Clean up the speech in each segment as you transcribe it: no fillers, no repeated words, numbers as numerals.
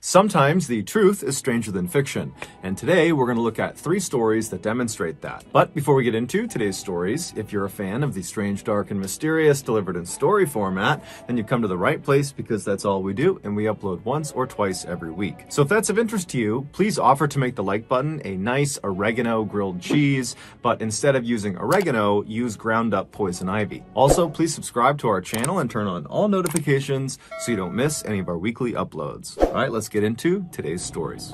Sometimes the truth is stranger than fiction, and today we're going to look at 3 stories that demonstrate that. But before we get into today's stories, if you're a fan of the strange, dark, and mysterious delivered in story format, then you've come to the right place because that's all we do, and we upload once or twice every week. So if that's of interest to you, please offer to make the like button a nice oregano grilled cheese, but instead of using oregano, use ground up poison ivy. Also, please subscribe to our channel and turn on all notifications so you don't miss any of our weekly uploads. All right, let's get into today's stories.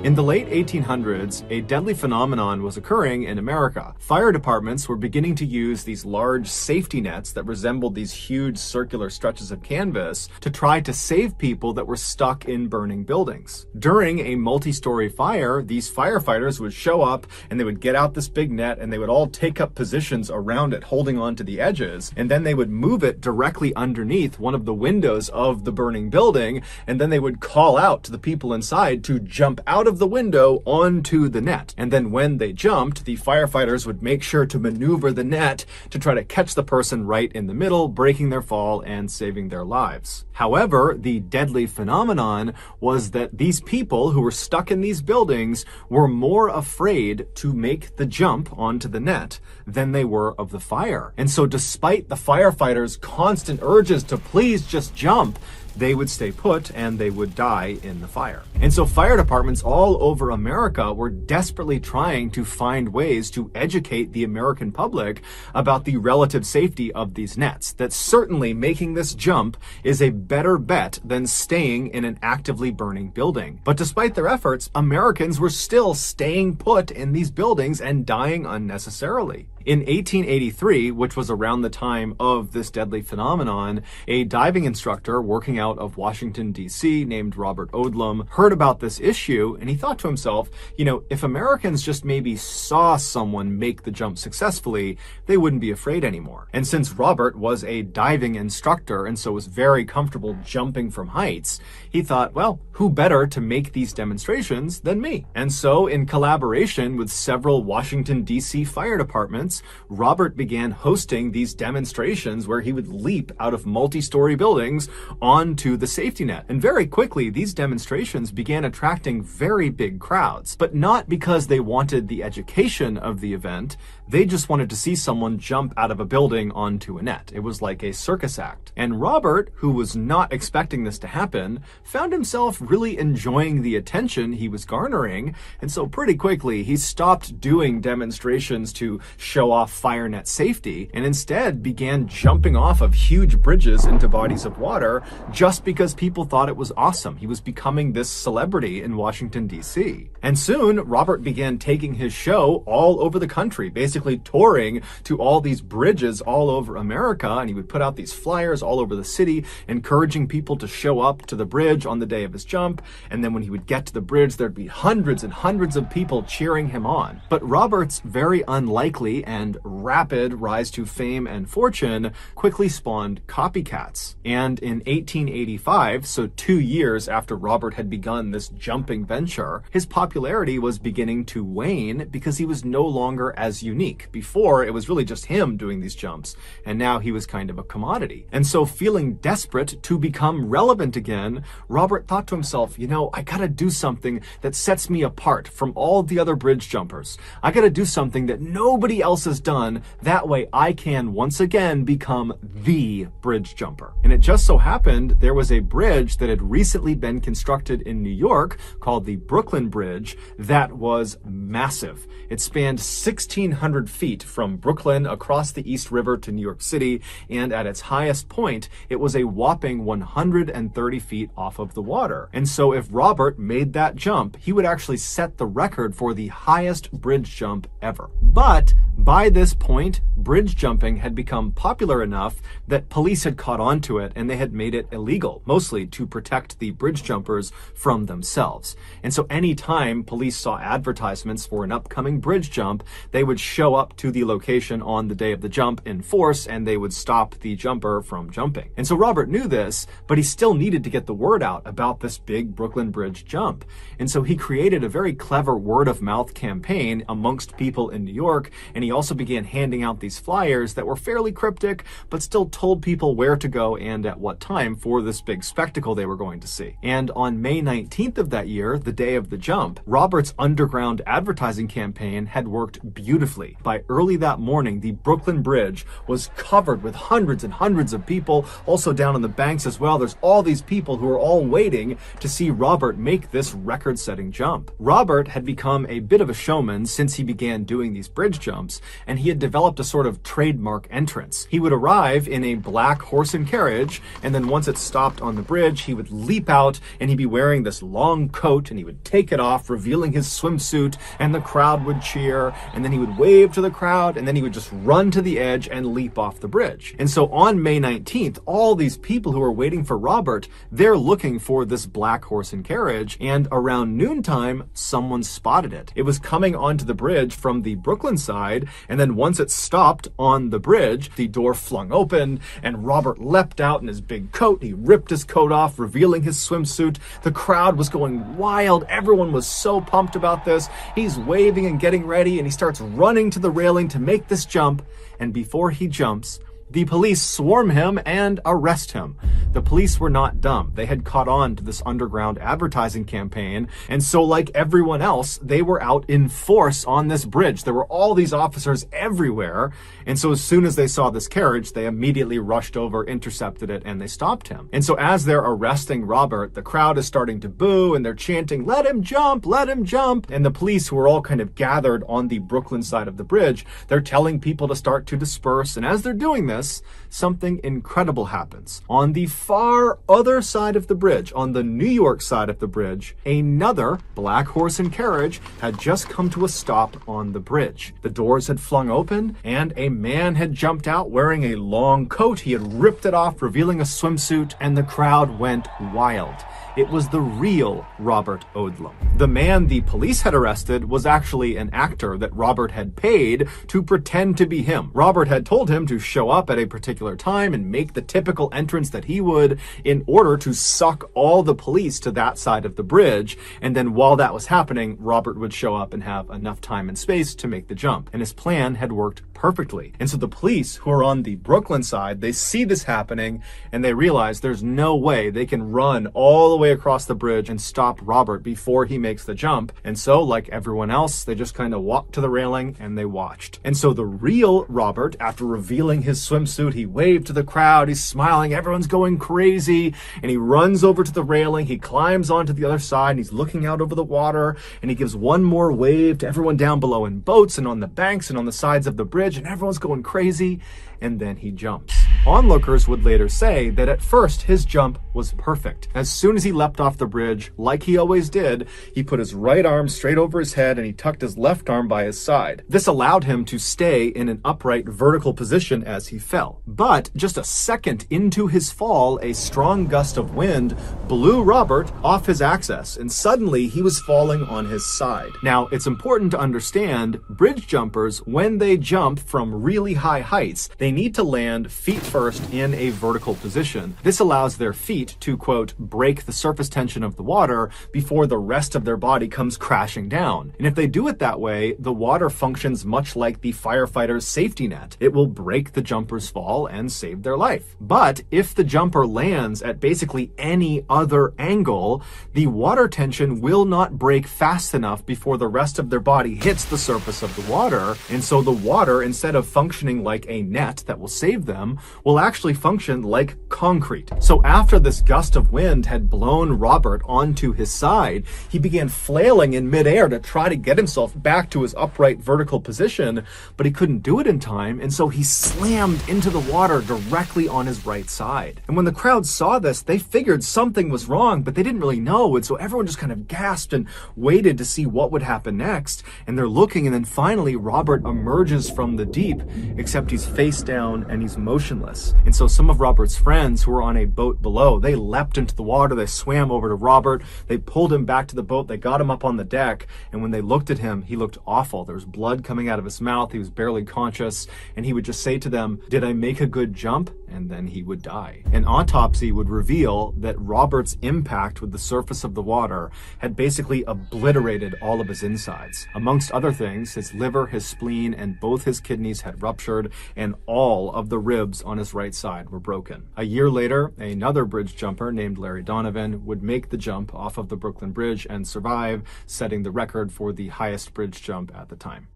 In the late 1800s, a deadly phenomenon was occurring in America. Fire departments were beginning to use these large safety nets that resembled these huge circular stretches of canvas to try to save people that were stuck in burning buildings. During a multi-story fire, these firefighters would show up and they would get out this big net and they would all take up positions around it, holding on to the edges, and then they would move it directly underneath one of the windows of the burning building, and then they would call out to the people inside to jump out of the window onto the net. And then when they jumped, the firefighters would make sure to maneuver the net to try to catch the person right in the middle, breaking their fall and saving their lives. However, the deadly phenomenon was that these people who were stuck in these buildings were more afraid to make the jump onto the net than they were of the fire. And so despite the firefighters' constant urges to please just jump, they would stay put and they would die in the fire. And so fire departments all over America were desperately trying to find ways to educate the American public about the relative safety of these nets, that certainly making this jump is a better bet than staying in an actively burning building. But despite their efforts, Americans were still staying put in these buildings and dying unnecessarily. In 1883, which was around the time of this deadly phenomenon, a diving instructor working out of Washington, D.C. named Robert Odlum heard about this issue, and he thought to himself, if Americans just maybe saw someone make the jump successfully, they wouldn't be afraid anymore. And since Robert was a diving instructor and so was very comfortable jumping from heights, he thought, well, who better to make these demonstrations than me? And so, in collaboration with several Washington, D.C. fire departments, Robert began hosting these demonstrations where he would leap out of multi-story buildings onto the safety net. And very quickly, these demonstrations began attracting very big crowds, but not because they wanted the education of the event. They just wanted to see someone jump out of a building onto a net. It was like a circus act. And Robert, who was not expecting this to happen, found himself really enjoying the attention he was garnering. And so pretty quickly, he stopped doing demonstrations to show off fire net safety and instead began jumping off of huge bridges into bodies of water just because people thought it was awesome. He was becoming this celebrity in Washington, D.C. And soon, Robert began taking his show all over the country, basically touring to all these bridges all over America, and he would put out these flyers all over the city, encouraging people to show up to the bridge on the day of his jump, and then when he would get to the bridge, there'd be hundreds and hundreds of people cheering him on. But Robert's very unlikely and rapid rise to fame and fortune quickly spawned copycats. And in 1885, so 2 years after Robert had begun this jumping venture, his popularity was beginning to wane because he was no longer as unique. Before, it was really just him doing these jumps, and now he was kind of a commodity. And so feeling desperate to become relevant again, Robert thought to himself, I gotta do something that sets me apart from all the other bridge jumpers. I gotta do something that nobody else has done. That way I can once again become the bridge jumper. And it just so happened there was a bridge that had recently been constructed in New York called the Brooklyn Bridge that was massive. It spanned 1,600 feet from Brooklyn across the East River to New York City, and at its highest point, it was a whopping 130 feet off of the water. And so if Robert made that jump, he would actually set the record for the highest bridge jump ever. But By this point, bridge jumping had become popular enough that police had caught on to it and they had made it illegal, mostly to protect the bridge jumpers from themselves. And so anytime police saw advertisements for an upcoming bridge jump, they would show up to the location on the day of the jump in force and they would stop the jumper from jumping. And so Robert knew this, but he still needed to get the word out about this big Brooklyn Bridge jump. And so he created a very clever word of mouth campaign amongst people in New York, and he also began handing out these flyers that were fairly cryptic, but still told people where to go and at what time for this big spectacle they were going to see. And on May 19th of that year, the day of the jump, Robert's underground advertising campaign had worked beautifully. By early that morning, the Brooklyn Bridge was covered with hundreds and hundreds of people, also down on the banks as well. There's all these people who are all waiting to see Robert make this record-setting jump. Robert had become a bit of a showman since he began doing these bridge jumps, and he had developed a sort of trademark entrance. He would arrive in a black horse and carriage, and then once it stopped on the bridge, he would leap out, and he'd be wearing this long coat, and he would take it off, revealing his swimsuit, and the crowd would cheer, and then he would wave to the crowd, and then he would just run to the edge and leap off the bridge. And so on May 19th, all these people who are waiting for Robert, they're looking for this black horse and carriage, and around noontime, someone spotted it. It was coming onto the bridge from the Brooklyn side, and then once it stopped on the bridge, the door flung open, and Robert leapt out in his big coat. He ripped his coat off, revealing his swimsuit. The crowd was going wild. Everyone was so pumped about this. He's waving and getting ready, and he starts running to the railing to make this jump, and before he jumps, the police swarm him and arrest him. The police were not dumb. They had caught on to this underground advertising campaign, and so like everyone else, they were out in force on this bridge. There were all these officers everywhere, and so as soon as they saw this carriage, they immediately rushed over, intercepted it, and they stopped him. And so as they're arresting Robert, the crowd is starting to boo, and they're chanting, "Let him jump! Let him jump!" And the police, who are all kind of gathered on the Brooklyn side of the bridge, they're telling people to start to disperse, and as they're doing this, something incredible happens. On the far other side of the bridge, on the New York side of the bridge, another black horse and carriage had just come to a stop on the bridge. The doors had flung open, and a man had jumped out wearing a long coat. He had ripped it off, revealing a swimsuit, and the crowd went wild. It was the real Robert Odlum. The man the police had arrested was actually an actor that Robert had paid to pretend to be him. Robert had told him to show up at a particular time and make the typical entrance that he would in order to suck all the police to that side of the bridge. And then while that was happening, Robert would show up and have enough time and space to make the jump. And his plan had worked perfectly. And so the police, who are on the Brooklyn side, they see this happening and they realize there's no way they can run all the way across the bridge and stop Robert before he makes the jump. And so, like everyone else, they just kind of walked to the railing and they watched. And so the real Robert, after revealing his swimsuit, he waved to the crowd, he's smiling, everyone's going crazy, and he runs over to the railing, he climbs onto the other side, and he's looking out over the water, and he gives one more wave to everyone down below in boats and on the banks and on the sides of the bridge, and everyone's going crazy, and then he jumps. Onlookers would later say that at first his jump was perfect. As soon as he leapt off the bridge, like he always did, he put his right arm straight over his head and he tucked his left arm by his side. This allowed him to stay in an upright vertical position as he fell. But just a second into his fall, a strong gust of wind blew Robert off his axis, and suddenly he was falling on his side. Now, it's important to understand, bridge jumpers, when they jump from really high heights, they need to land feet first in a vertical position. This allows their feet to, quote, break the surface tension of the water before the rest of their body comes crashing down. And if they do it that way, the water functions much like the firefighter's safety net. It will break the jumper's fall and save their life. But if the jumper lands at basically any other angle, the water tension will not break fast enough before the rest of their body hits the surface of the water. And so the water, instead of functioning like a net that will save them, will actually function like concrete. So after this gust of wind had blown Robert onto his side, he began flailing in midair to try to get himself back to his upright vertical position, but he couldn't do it in time, and so he slammed into the water directly on his right side. And when the crowd saw this, they figured something was wrong, but they didn't really know, and so everyone just kind of gasped and waited to see what would happen next. And they're looking, and then finally Robert emerges from the deep, except he's face down and he's motionless. And so some of Robert's friends who were on a boat below, they leapt into the water, they swam over to Robert, they pulled him back to the boat, they got him up on the deck, and when they looked at him, he looked awful. There was blood coming out of his mouth, he was barely conscious, and he would just say to them, "Did I make a good jump?" And then he would die. An autopsy would reveal that Robert's impact with the surface of the water had basically obliterated all of his insides. Amongst other things, his liver, his spleen, and both his kidneys had ruptured, and all of the ribs on his right side were broken. A year later, another bridge jumper named Larry Donovan would make the jump off of the Brooklyn Bridge and survive, setting the record for the highest bridge jump at the time.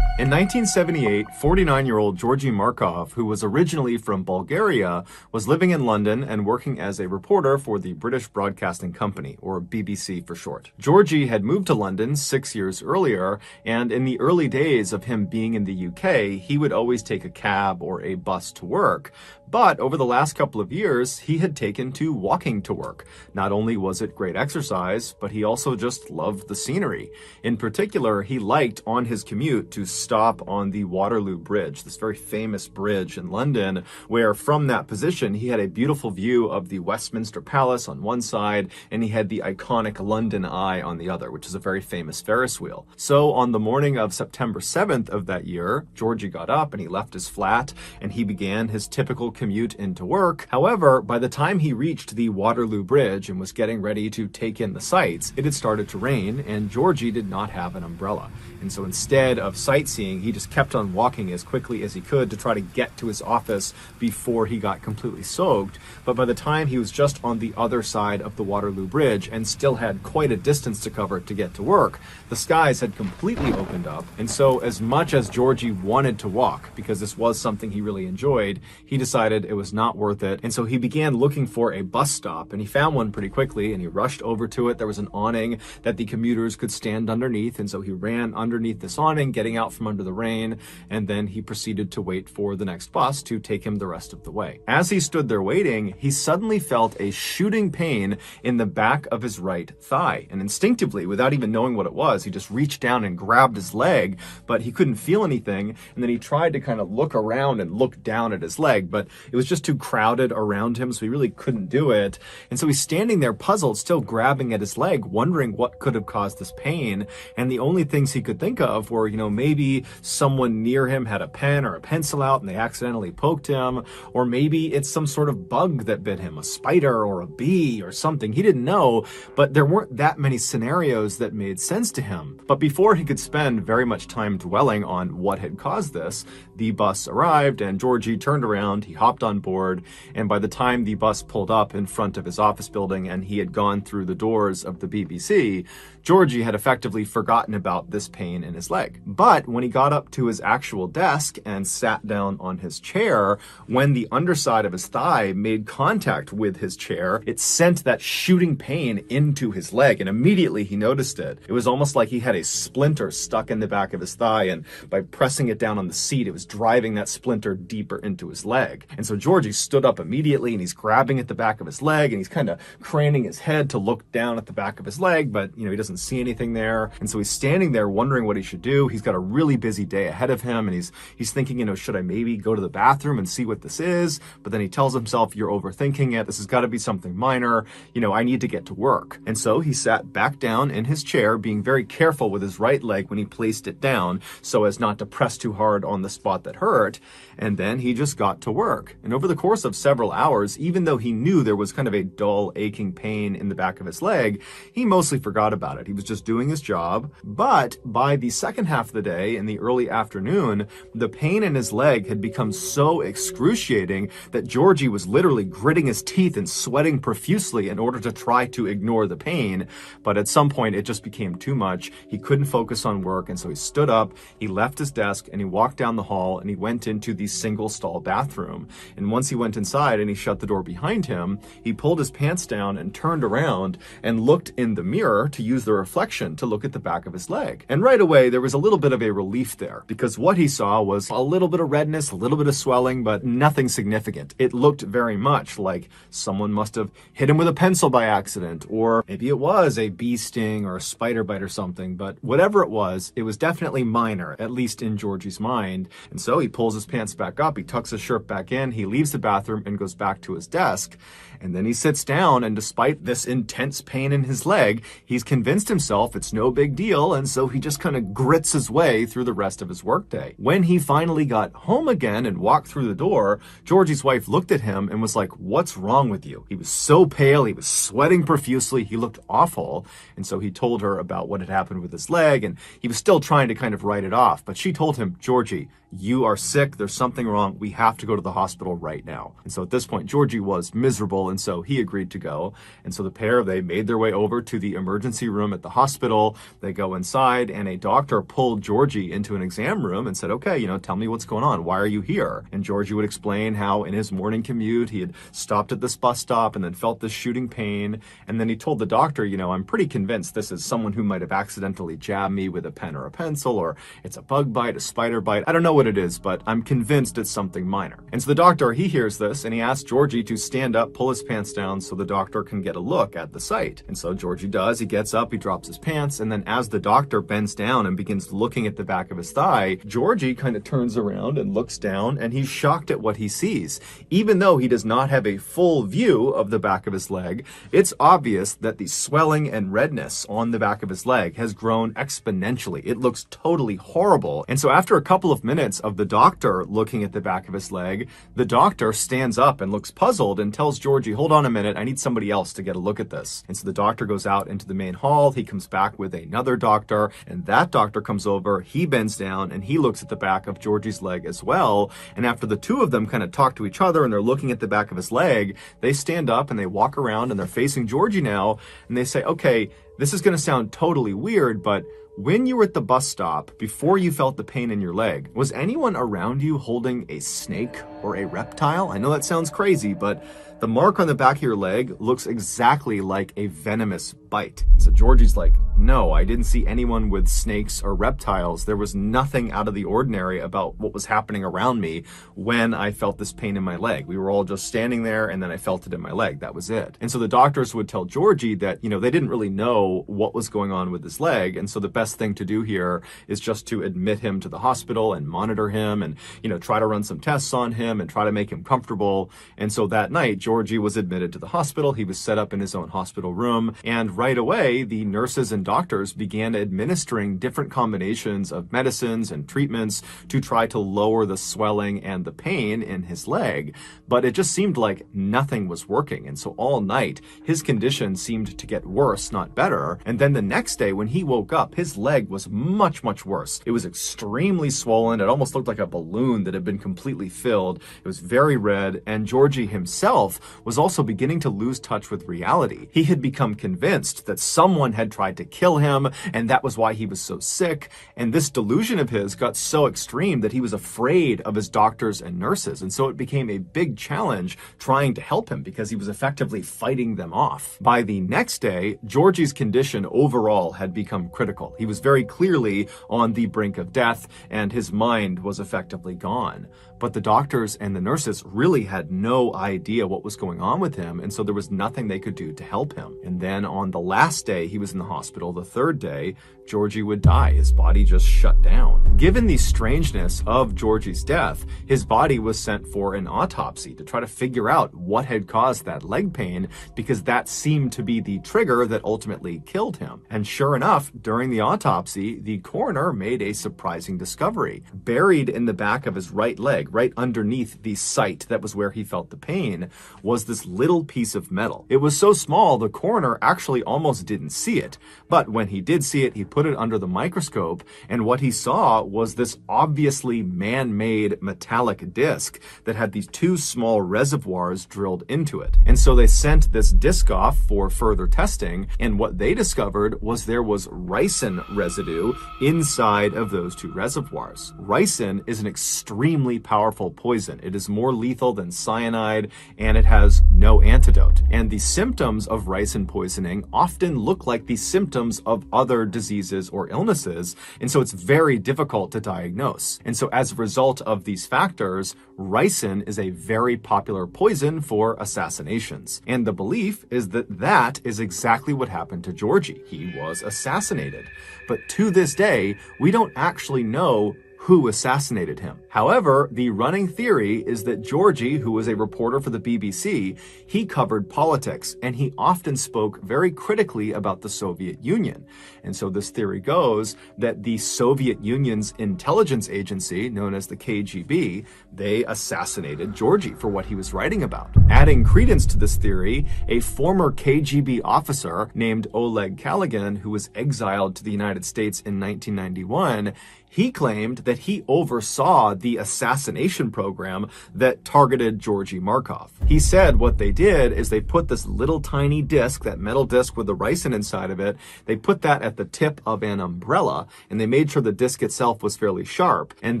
In 1978, 49-year-old Georgy Markov, who was originally from Bulgaria, was living in London and working as a reporter for the British Broadcasting Company, or BBC for short. Georgy had moved to London 6 years earlier, and in the early days of him being in the UK, he would always take a cab or a bus to work. But over the last couple of years, he had taken to walking to work. Not only was it great exercise, but he also just loved the scenery. In particular, he liked on his commute to stop on the Waterloo Bridge, this very famous bridge in London, where from that position, he had a beautiful view of the Westminster Palace on one side, and he had the iconic London Eye on the other, which is a very famous Ferris wheel. So on the morning of September 7th of that year, Georgy got up and he left his flat, and he began his typical commute into work. However, by the time he reached the Waterloo Bridge and was getting ready to take in the sights, it had started to rain, and Georgy did not have an umbrella. And so instead of sightseeing, he just kept on walking as quickly as he could to try to get to his office before he got completely soaked. But by the time he was just on the other side of the Waterloo Bridge and still had quite a distance to cover to get to work, the skies had completely opened up. And so as much as Georgy wanted to walk, because this was something he really enjoyed, he decided it was not worth it. And so he began looking for a bus stop, and he found one pretty quickly, and he rushed over to it. There was an awning that the commuters could stand underneath, and so he ran underneath this awning, getting out from under the rain, and then he proceeded to wait for the next bus to take him the rest of the way. As he stood there waiting, he suddenly felt a shooting pain in the back of his right thigh, and instinctively, without even knowing what it was, he just reached down and grabbed his leg, but he couldn't feel anything, and then he tried to kind of look around and look down at his leg, but it was just too crowded around him, so he really couldn't do it. And so he's standing there puzzled, still grabbing at his leg, wondering what could have caused this pain. And the only things he could think of were, maybe someone near him had a pen or a pencil out and they accidentally poked him, or maybe it's some sort of bug that bit him, a spider or a bee or something. He didn't know, but there weren't that many scenarios that made sense to him. But before he could spend very much time dwelling on what had caused this, the bus arrived and Georgy turned around, he hopped on board, and by the time the bus pulled up in front of his office building and he had gone through the doors of the BBC, Georgy had effectively forgotten about this pain in his leg. But when he got up to his actual desk and sat down on his chair, when the underside of his thigh made contact with his chair, it sent that shooting pain into his leg, and immediately he noticed it. It was almost like he had a splinter stuck in the back of his thigh, and by pressing it down on the seat, it was driving that splinter deeper into his leg. And so Georgy stood up immediately, and he's grabbing at the back of his leg, and he's kind of craning his head to look down at the back of his leg, but he doesn't see anything there. And so he's standing there wondering what he should do. He's got a really busy day ahead of him, and he's thinking, should I maybe go to the bathroom and see what this is? But then he tells himself, you're overthinking it. This has got to be something minor. I need to get to work. And so he sat back down in his chair, being very careful with his right leg when he placed it down so as not to press too hard on the spot that hurt. And then he just got to work. And over the course of several hours, even though he knew there was kind of a dull, aching pain in the back of his leg, he mostly forgot about it. He was just doing his job. But by the second half of the day, day in the early afternoon, the pain in his leg had become so excruciating that Georgie was literally gritting his teeth and sweating profusely in order to try to ignore the pain. But at some point, it just became too much. He couldn't focus on work, and so he stood up, he left his desk, and he walked down the hall, and he went into the single-stall bathroom. And once he went inside and he shut the door behind him, he pulled his pants down and turned around and looked in the mirror to use the reflection to look at the back of his leg. And right away, there was a little bit of a relief there, because what he saw was a little bit of redness, a little bit of swelling, but nothing significant. It looked very much like someone must have hit him with a pencil by accident, or maybe it was a bee sting or a spider bite or something, but whatever it was definitely minor, at least in Georgie's mind. And so he pulls his pants back up, he tucks his shirt back in, he leaves the bathroom and goes back to his desk. And then he sits down, and despite this intense pain in his leg, he's convinced himself it's no big deal, and so he just kind of grits his way through the rest of his workday. When he finally got home again and walked through the door, Georgie's wife looked at him and was like, "What's wrong with you?" He was so pale, he was sweating profusely, he looked awful. And so he told her about what had happened with his leg, and he was still trying to kind of write it off. But she told him, "Georgie, you are sick, there's something wrong, we have to go to the hospital right now." And so at this point, Georgie was miserable, and so he agreed to go. And so the pair, they made their way over to the emergency room at the hospital. They go inside, and a doctor pulled Georgie into an exam room and said, "Okay, tell me what's going on. Why are you here?" And Georgie would explain how in his morning commute, he had stopped at this bus stop and then felt this shooting pain. And then he told the doctor, "I'm pretty convinced this is someone who might have accidentally jabbed me with a pen or a pencil, or it's a bug bite, a spider bite. I don't know what it is, but I'm convinced it's something minor." And so the doctor, he hears this, and he asks Georgie to stand up, pull his pants down so the doctor can get a look at the site. And so Georgie does. He gets up, he drops his pants, and then as the doctor bends down and begins looking at the back of his thigh, Georgie kind of turns around and looks down, and he's shocked at what he sees. Even though he does not have a full view of the back of his leg, it's obvious that the swelling and redness on the back of his leg has grown exponentially. It looks totally horrible. And so after a couple of minutes of the doctor looking at the back of his leg, the doctor stands up and looks puzzled and tells Georgie, "Hold on a minute, I need somebody else to get a look at this." And so the doctor goes out into the main hall, he comes back with another doctor, and that doctor comes over, he bends down, and he looks at the back of Georgie's leg as well. And after the two of them kind of talk to each other and they're looking at the back of his leg, they stand up and they walk around and they're facing Georgie now, and they say, "Okay, this is going to sound totally weird, but when you were at the bus stop, before you felt the pain in your leg, was anyone around you holding a snake or a reptile?" I know that sounds crazy, but the mark on the back of your leg looks exactly like a venomous bite. So Georgie's like, "No, I didn't see anyone with snakes or reptiles. There was nothing out of the ordinary about what was happening around me when I felt this pain in my leg. We were all just standing there, and then I felt it in my leg. That was it." And so the doctors would tell Georgie that, they didn't really know what was going on with his leg. And so the best thing to do here is just to admit him to the hospital and monitor him and, try to run some tests on him and try to make him comfortable. And so that night, Georgie was admitted to the hospital. He was set up in his own hospital room. And right away, the nurses and doctors began administering different combinations of medicines and treatments to try to lower the swelling and the pain in his leg. But it just seemed like nothing was working. And so all night, his condition seemed to get worse, not better. And then the next day, when he woke up, his leg was much, much worse. It was extremely swollen. It almost looked like a balloon that had been completely filled. It was very red. And Georgie himself was also beginning to lose touch with reality. He had become convinced that someone had tried to kill him, and that was why he was so sick. And this delusion of his got so extreme that he was afraid of his doctors and nurses. And so it became a big challenge trying to help him because he was effectively fighting them off. By the next day, Georgie's condition overall had become critical. He was very clearly on the brink of death, and his mind was effectively gone. But the doctors and the nurses really had no idea what was going on with him, and so there was nothing they could do to help him. And then on the last day he was in the hospital, the third day, Georgie would die. His body just shut down. Given these strangeness of Georgie's death, his body was sent for an autopsy to try to figure out what had caused that leg pain, because that seemed to be the trigger that ultimately killed him. And sure enough, during the autopsy, the coroner made a surprising discovery. Buried in the back of his right leg, right underneath the site that was where he felt the pain, was this little piece of metal. It was so small, the coroner actually almost didn't see it. But when he did see it, he put it under the microscope, and what he saw was this obviously man-made metallic disc that had these two small reservoirs drilled into it. And so they sent this disc off for further testing, and what they discovered was there was ricin residue inside of those two reservoirs. Ricin is an extremely powerful poison. It is more lethal than cyanide, and it has no antidote. And the symptoms of ricin poisoning often look like the symptoms of other diseases or illnesses, and so it's very difficult to diagnose. And so as a result of these factors, ricin is a very popular poison for assassinations. And the belief is that that is exactly what happened to Georgie. He was assassinated. But to this day, we don't actually know who assassinated him. However, the running theory is that Georgie, who was a reporter for the BBC, he covered politics, and he often spoke very critically about the Soviet Union. And so this theory goes that the Soviet Union's intelligence agency, known as the KGB, they assassinated Georgie for what he was writing about. Adding credence to this theory, a former KGB officer named Oleg Kaligan, who was exiled to the United States in 1991, he claimed that he oversaw the assassination program that targeted Georgy Markov. He said what they did is they put this little tiny disc, that metal disc with the ricin inside of it, they put that at the tip of an umbrella, and they made sure the disc itself was fairly sharp. And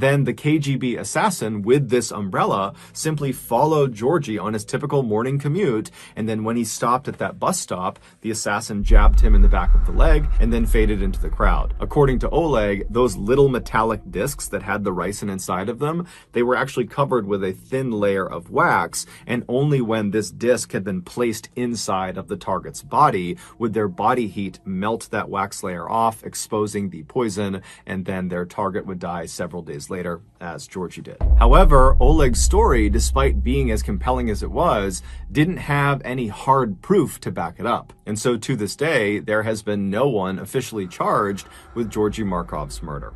then the KGB assassin with this umbrella simply followed Georgie on his typical morning commute, and then when he stopped at that bus stop, the assassin jabbed him in the back of the leg and then faded into the crowd. According to Oleg, those little metallic discs that had the ricin inside of them, they were actually covered with a thin layer of wax, and only when this disc had been placed inside of the target's body would their body heat melt that wax layer off, exposing the poison, and then their target would die several days later, as Georgie did. However, Oleg's story, despite being as compelling as it was, didn't have any hard proof to back it up. And so to this day, there has been no one officially charged with Georgy Markov's murder.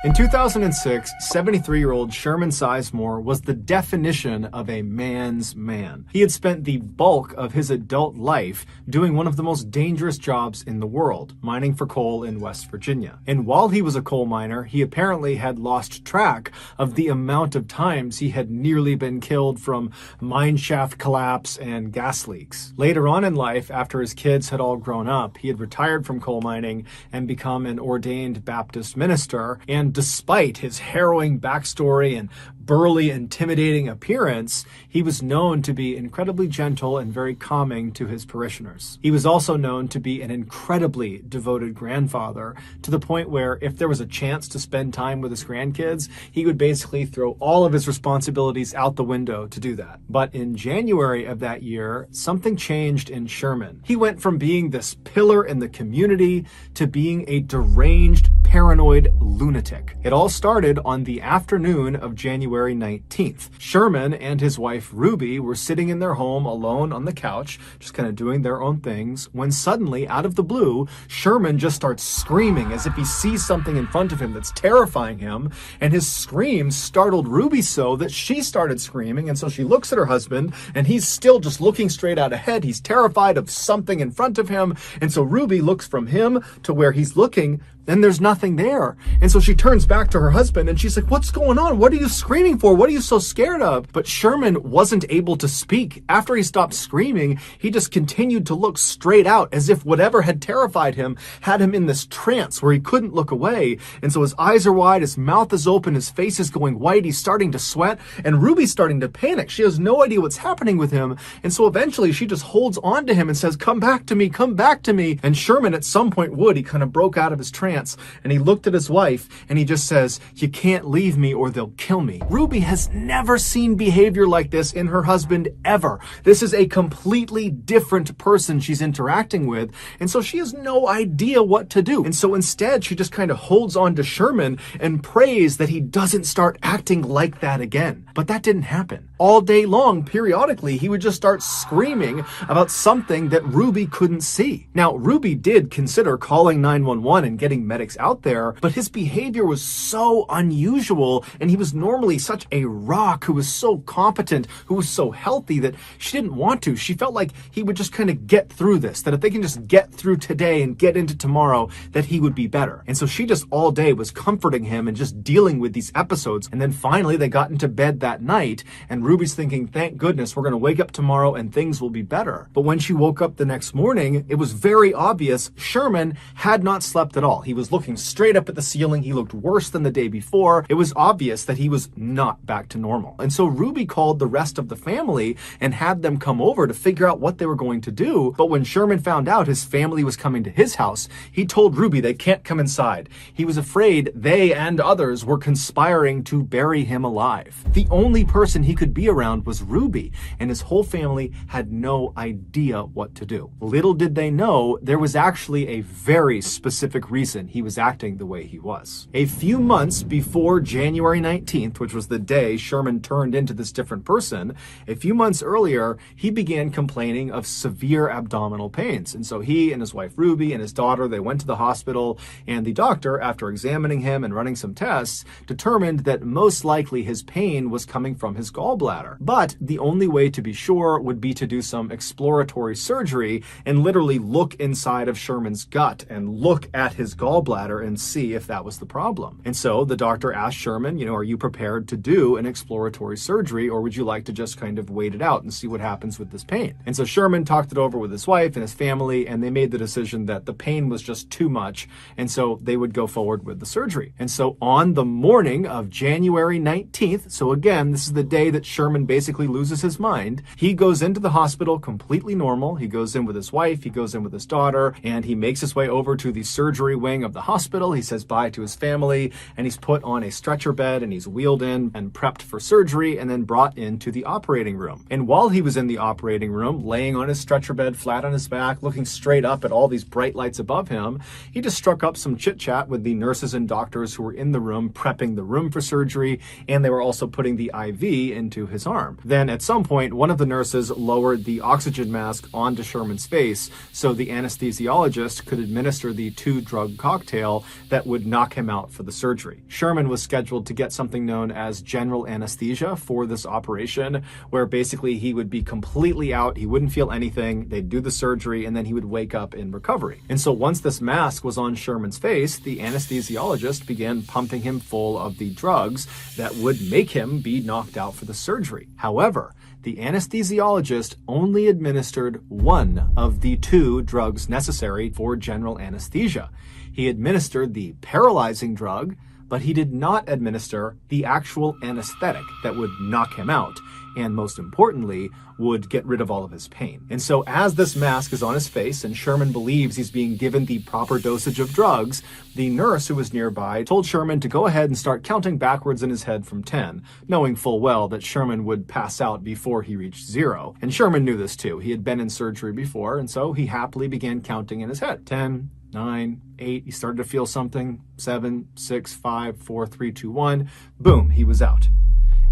In 2006, 73-year-old Sherman Sizemore was the definition of a man's man. He had spent the bulk of his adult life doing one of the most dangerous jobs in the world, mining for coal in West Virginia. And while he was a coal miner, he apparently had lost track of the amount of times he had nearly been killed from mine shaft collapse and gas leaks. Later on in life, after his kids had all grown up, he had retired from coal mining and become an ordained Baptist minister, and despite his harrowing backstory and burly, intimidating appearance, he was known to be incredibly gentle and very calming to his parishioners. He was also known to be an incredibly devoted grandfather, to the point where if there was a chance to spend time with his grandkids, he would basically throw all of his responsibilities out the window to do that. But in January of that year, something changed in Sherman. He went from being this pillar in the community to being a deranged, paranoid lunatic. It all started on the afternoon of January 19th. Sherman and his wife Ruby were sitting in their home alone on the couch, just kind of doing their own things, when suddenly, out of the blue, Sherman just starts screaming as if he sees something in front of him that's terrifying him, and his screams startled Ruby so that she started screaming, and so she looks at her husband, and he's still just looking straight out ahead. He's terrified of something in front of him, and so Ruby looks from him to where he's looking, and there's nothing there. And so she turns back to her husband and she's like, "What's going on? What are you screaming for? What are you so scared of?" But Sherman wasn't able to speak. After he stopped screaming, he just continued to look straight out as if whatever had terrified him had him in this trance where he couldn't look away. And so his eyes are wide, his mouth is open, his face is going white, he's starting to sweat, and Ruby's starting to panic. She has no idea what's happening with him. And so eventually she just holds on to him and says, "Come back to me, come back to me." And Sherman at some point would. He kind of broke out of his trance. trance, and he looked at his wife and he just says, "You can't leave me or they'll kill me." Ruby has never seen behavior like this in her husband ever. This is a completely different person she's interacting with, and so she has no idea what to do. And so instead, she just kind of holds on to Sherman and prays that he doesn't start acting like that again. But that didn't happen. All day long, periodically, he would just start screaming about something that Ruby couldn't see. Now, Ruby did consider calling 911 and getting medics out there, but his behavior was so unusual, and he was normally such a rock who was so competent, who was so healthy, that she didn't want to. She felt like he would just kind of get through this, that if they can just get through today and get into tomorrow, that he would be better. And so she just all day was comforting him and just dealing with these episodes. And then finally they got into bed that night, and Ruby's thinking, thank goodness, we're going to wake up tomorrow and things will be better. But when she woke up the next morning, it was very obvious Sherman had not slept at all. He was looking straight up at the ceiling. He looked worse than the day before. It was obvious that he was not back to normal. And so Ruby called the rest of the family and had them come over to figure out what they were going to do. But when Sherman found out his family was coming to his house, he told Ruby they can't come inside. He was afraid they and others were conspiring to bury him alive. The only person he could be around was Ruby, and his whole family had no idea what to do. Little did they know there was actually a very specific reason he was acting the way he was. A few months before January 19th, which was the day Sherman turned into this different person, a few months earlier, he began complaining of severe abdominal pains. And so he and his wife Ruby and his daughter, they went to the hospital, and the doctor, after examining him and running some tests, determined that most likely his pain was coming from his gallbladder. But the only way to be sure would be to do some exploratory surgery and literally look inside of Sherman's gut and look at his gallbladder and see if that was the problem. And so the doctor asked Sherman, are you prepared to do an exploratory surgery, or would you like to just kind of wait it out and see what happens with this pain? And so Sherman talked it over with his wife and his family, and they made the decision that the pain was just too much, and so they would go forward with the surgery. And so on the morning of January 19th, so again, this is the day that Sherman basically loses his mind, he goes into the hospital completely normal. He goes in with his wife, he goes in with his daughter, and he makes his way over to the surgery wing of the hospital. He says bye to his family, and he's put on a stretcher bed, and he's wheeled in and prepped for surgery, and then brought into the operating room. And while he was in the operating room, laying on his stretcher bed, flat on his back, looking straight up at all these bright lights above him, he just struck up some chit-chat with the nurses and doctors who were in the room prepping the room for surgery, and they were also putting the IV into his arm. Then at some point, one of the nurses lowered the oxygen mask onto Sherman's face so the anesthesiologist could administer the 2-drug cocktail that would knock him out for the surgery. Sherman was scheduled to get something known as general anesthesia for this operation, where basically he would be completely out, he wouldn't feel anything, they'd do the surgery, and then he would wake up in recovery. And so once this mask was on Sherman's face, the anesthesiologist began pumping him full of the drugs that would make him be knocked out for the surgery. However, the anesthesiologist only administered one of the 2 drugs necessary for general anesthesia. He administered the paralyzing drug, but he did not administer the actual anesthetic that would knock him out, and most importantly, would get rid of all of his pain. And so as this mask is on his face and Sherman believes he's being given the proper dosage of drugs, the nurse who was nearby told Sherman to go ahead and start counting backwards in his head from 10, knowing full well that Sherman would pass out before he reached 0. And Sherman knew this too. He had been in surgery before, and so he happily began counting in his head. 10, 9, 8, he started to feel something. 7, 6, 5, 4, 3, 2, 1. Boom, he was out.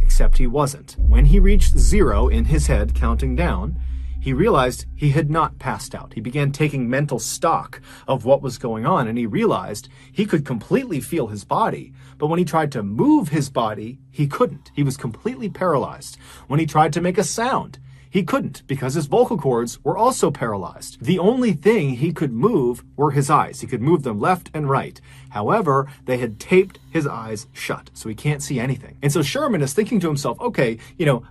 Except he wasn't. When he reached 0 in his head, counting down, he realized he had not passed out. He began taking mental stock of what was going on, and he realized he could completely feel his body, but when he tried to move his body, he couldn't. He was completely paralyzed. When he tried to make a sound, he couldn't, because his vocal cords were also paralyzed. The only thing he could move were his eyes. He could move them left and right. However, they had taped his eyes shut, so he can't see anything. And so Sherman is thinking to himself, okay,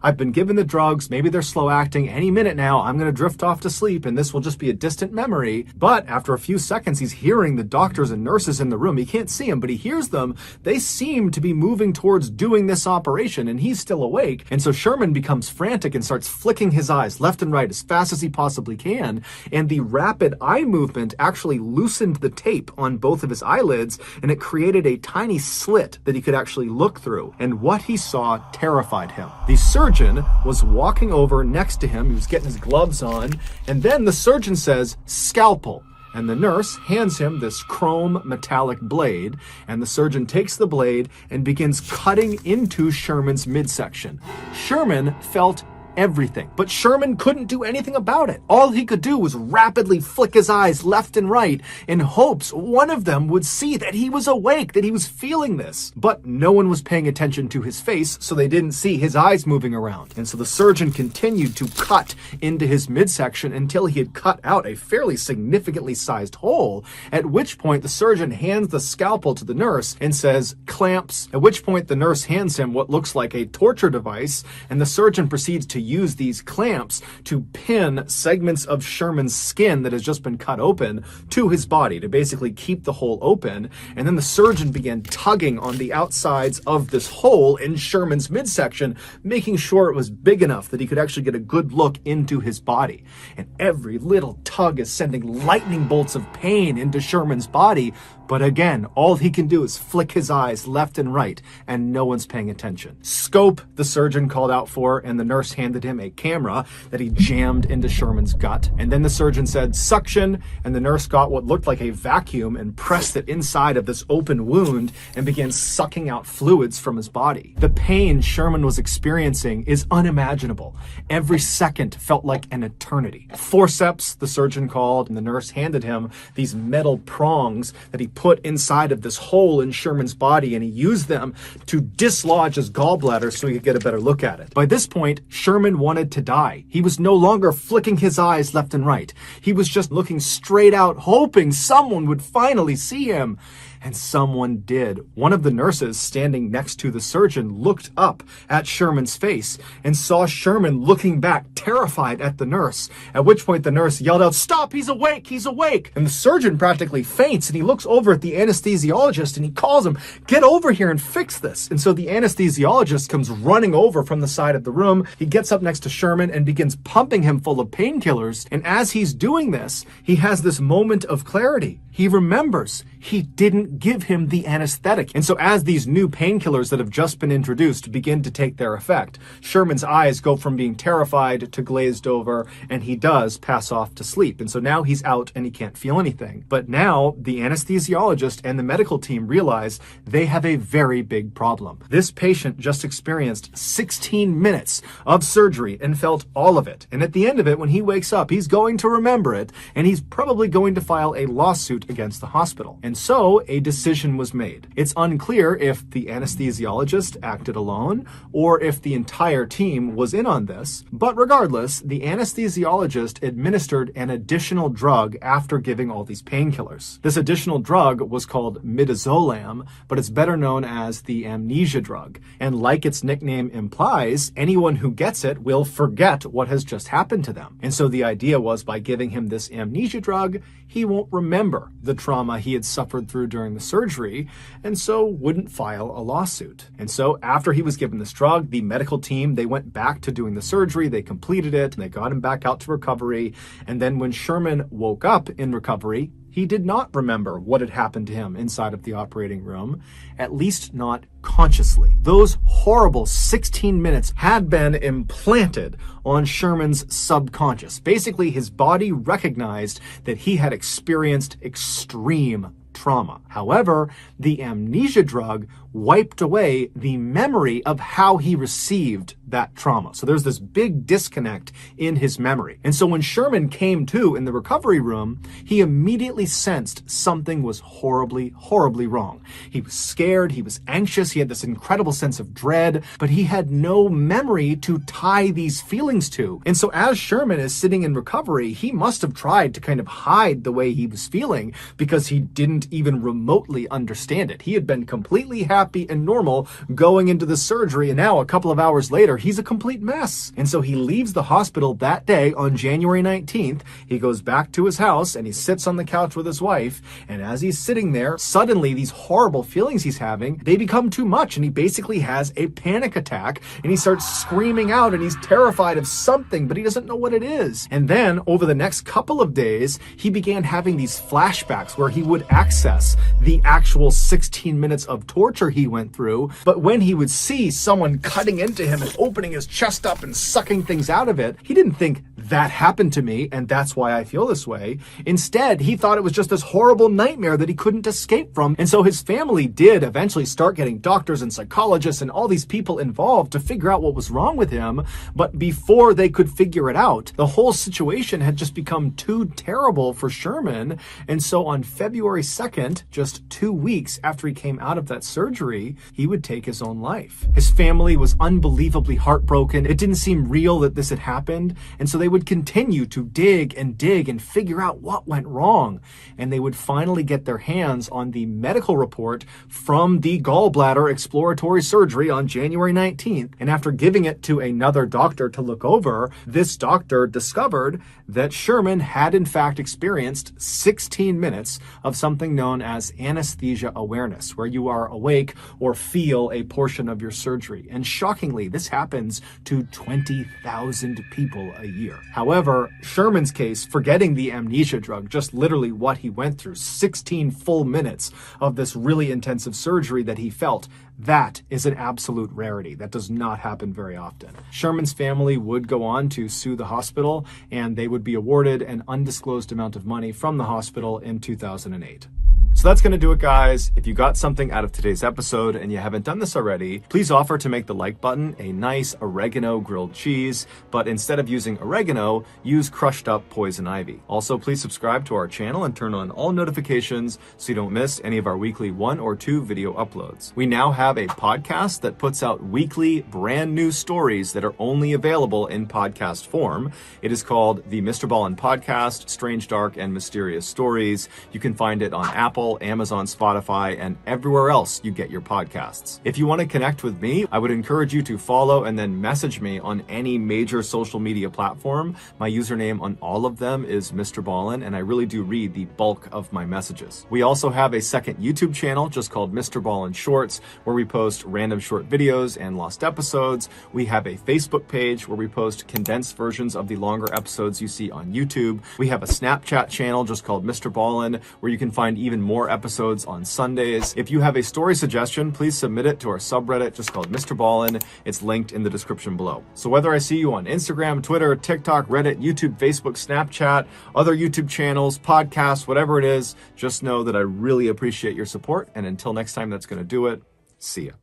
I've been given the drugs, maybe they're slow acting, any minute now I'm gonna drift off to sleep and this will just be a distant memory. But after a few seconds, he's hearing the doctors and nurses in the room. He can't see them, but he hears them. They seem to be moving towards doing this operation, and he's still awake. And so Sherman becomes frantic and starts flicking flicking his eyes left and right as fast as he possibly can, and the rapid eye movement actually loosened the tape on both of his eyelids, and it created a tiny slit that he could actually look through. And what he saw terrified him. The surgeon was walking over next to him. He was getting his gloves on, and then the surgeon says, "Scalpel." And the nurse hands him this chrome metallic blade, and the surgeon takes the blade and begins cutting into Sherman's midsection. Sherman felt everything, but Sherman couldn't do anything about it. All he could do was rapidly flick his eyes left and right in hopes one of them would see that he was awake, that he was feeling this. But no one was paying attention to his face, so they didn't see his eyes moving around. And so the surgeon continued to cut into his midsection until he had cut out a fairly significantly sized hole, at which point the surgeon hands the scalpel to the nurse and says, "Clamps," at which point the nurse hands him what looks like a torture device, and the surgeon proceeds to use these clamps to pin segments of Sherman's skin that has just been cut open to his body to basically keep the hole open. And then the surgeon began tugging on the outsides of this hole in Sherman's midsection, making sure it was big enough that he could actually get a good look into his body. And every little tug is sending lightning bolts of pain into Sherman's body. But again, all he can do is flick his eyes left and right, and no one's paying attention. "Scope," the surgeon called out for, and the nurse handed him a camera that he jammed into Sherman's gut. And then the surgeon said, "Suction," and the nurse got what looked like a vacuum and pressed it inside of this open wound and began sucking out fluids from his body. The pain Sherman was experiencing is unimaginable. Every second felt like an eternity. "Forceps," the surgeon called, and the nurse handed him these metal prongs that he put inside of this hole in Sherman's body, and he used them to dislodge his gallbladder so he could get a better look at it. By this point, Sherman wanted to die. He was no longer flicking his eyes left and right. He was just looking straight out, hoping someone would finally see him. And someone did. One of the nurses standing next to the surgeon looked up at Sherman's face and saw Sherman looking back, terrified at the nurse, at which point the nurse yelled out, "Stop, he's awake, he's awake!" And the surgeon practically faints, and he looks over at the anesthesiologist and he calls him, "Get over here and fix this." And so the anesthesiologist comes running over from the side of the room. He gets up next to Sherman and begins pumping him full of painkillers. And as he's doing this, he has this moment of clarity. He remembers he didn't give him the anesthetic. And so as these new painkillers that have just been introduced begin to take their effect, Sherman's eyes go from being terrified to glazed over, and he does pass off to sleep. And so now he's out and he can't feel anything. But now the anesthesiologist and the medical team realize they have a very big problem. This patient just experienced 16 minutes of surgery and felt all of it. And at the end of it, when he wakes up, he's going to remember it, and he's probably going to file a lawsuit against the hospital. And so a decision was made. It's unclear if the anesthesiologist acted alone or if the entire team was in on this, but regardless, the anesthesiologist administered an additional drug after giving all these painkillers. This additional drug was called midazolam, but it's better known as the amnesia drug. And like its nickname implies, anyone who gets it will forget what has just happened to them. And so the idea was, by giving him this amnesia drug, he won't remember the trauma he had suffered through during the surgery, and so wouldn't file a lawsuit. And so after he was given this drug, the medical team, they went back to doing the surgery, they completed it, and they got him back out to recovery. And then when Sherman woke up in recovery, he did not remember what had happened to him inside of the operating room, at least not consciously. Those horrible 16 minutes had been implanted on Sherman's subconscious. Basically, his body recognized that he had experienced extreme trauma. However, the amnesia drug wiped away the memory of how he received that trauma. So there's this big disconnect in his memory. And so when Sherman came to in the recovery room, he immediately sensed something was horribly, horribly wrong. He was scared, he was anxious, he had this incredible sense of dread, but he had no memory to tie these feelings to. And so as Sherman is sitting in recovery, he must have tried to kind of hide the way he was feeling because he didn't even remotely understand it. He had been completely happy happy and normal going into the surgery, and now a couple of hours later, he's a complete mess. And so he leaves the hospital that day on January 19th. He goes back to his house and he sits on the couch with his wife, and as he's sitting there, suddenly these horrible feelings he's having, they become too much, and he basically has a panic attack, and he starts screaming out, and he's terrified of something, but he doesn't know what it is. And then over the next couple of days, he began having these flashbacks where he would access the actual 16 minutes of torture he went through, but when he would see someone cutting into him and opening his chest up and sucking things out of it, he didn't think, that happened to me and that's why I feel this way. Instead, he thought it was just this horrible nightmare that he couldn't escape from. And so his family did eventually start getting doctors and psychologists and all these people involved to figure out what was wrong with him. But before they could figure it out, the whole situation had just become too terrible for Sherman. And so on February 2nd, just 2 weeks after he came out of that surgery, he would take his own life. His family was unbelievably heartbroken. It didn't seem real that this had happened. And so they would continue to dig and figure out what went wrong. And they would finally get their hands on the medical report from the gallbladder exploratory surgery on January 19th. And after giving it to another doctor to look over, this doctor discovered that Sherman had in fact experienced 16 minutes of something known as anesthesia awareness, where you are awake or feel a portion of your surgery. And shockingly, this happens to 20,000 people a year. However, Sherman's case, forgetting the amnesia drug, just literally what he went through, 16 full minutes of this really intensive surgery that he felt, that is an absolute rarity. That does not happen very often. Sherman's family would go on to sue the hospital, and they would be awarded an undisclosed amount of money from the hospital in 2008. So that's going to do it, guys. If you got something out of today's episode and you haven't done this already, please offer to make the like button a nice oregano grilled cheese, but instead of using oregano, use crushed up poison ivy. Also, please subscribe to our channel and turn on all notifications so you don't miss any of our weekly 1 or 2 video uploads. We now have a podcast that puts out weekly brand new stories that are only available in podcast form. It is called the Mr. Ballin Podcast, Strange, Dark, and Mysterious Stories. You can find it on Apple, Amazon, Spotify, and everywhere else you get your podcasts. If you want to connect with me, I would encourage you to follow and then message me on any major social media platform. My username on all of them is Mr. Ballin, and I really do read the bulk of my messages. We also have a second YouTube channel just called Mr. Ballin Shorts, where we post random short videos and lost episodes. We have a Facebook page where we post condensed versions of the longer episodes you see on YouTube. We have a Snapchat channel just called Mr. Ballin, where you can find even more episodes on Sundays. If you have a story suggestion, please submit it to our subreddit just called Mr. Ballin. It's linked in the description below. So whether I see you on Instagram, Twitter, TikTok, Reddit, YouTube, Facebook, Snapchat, other YouTube channels, podcasts, whatever it is, just know that I really appreciate your support. And until next time, that's going to do it. See ya.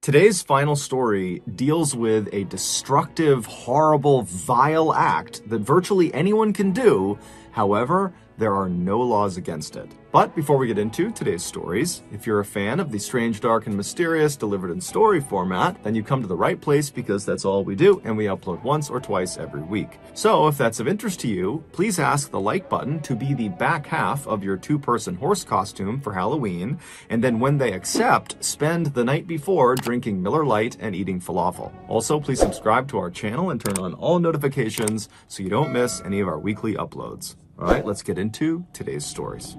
Today's final story deals with a destructive, horrible, vile act that virtually anyone can do. However, there are no laws against it. But before we get into today's stories, if you're a fan of the strange, dark, and mysterious delivered in story format, then you come to the right place, because that's all we do, and we upload once or twice every week. So if that's of interest to you, please ask the like button to be the back half of your 2-person horse costume for Halloween, and then when they accept, spend the night before drinking Miller Lite and eating falafel. Also, please subscribe to our channel and turn on all notifications so you don't miss any of our weekly uploads. All right, let's get into today's stories.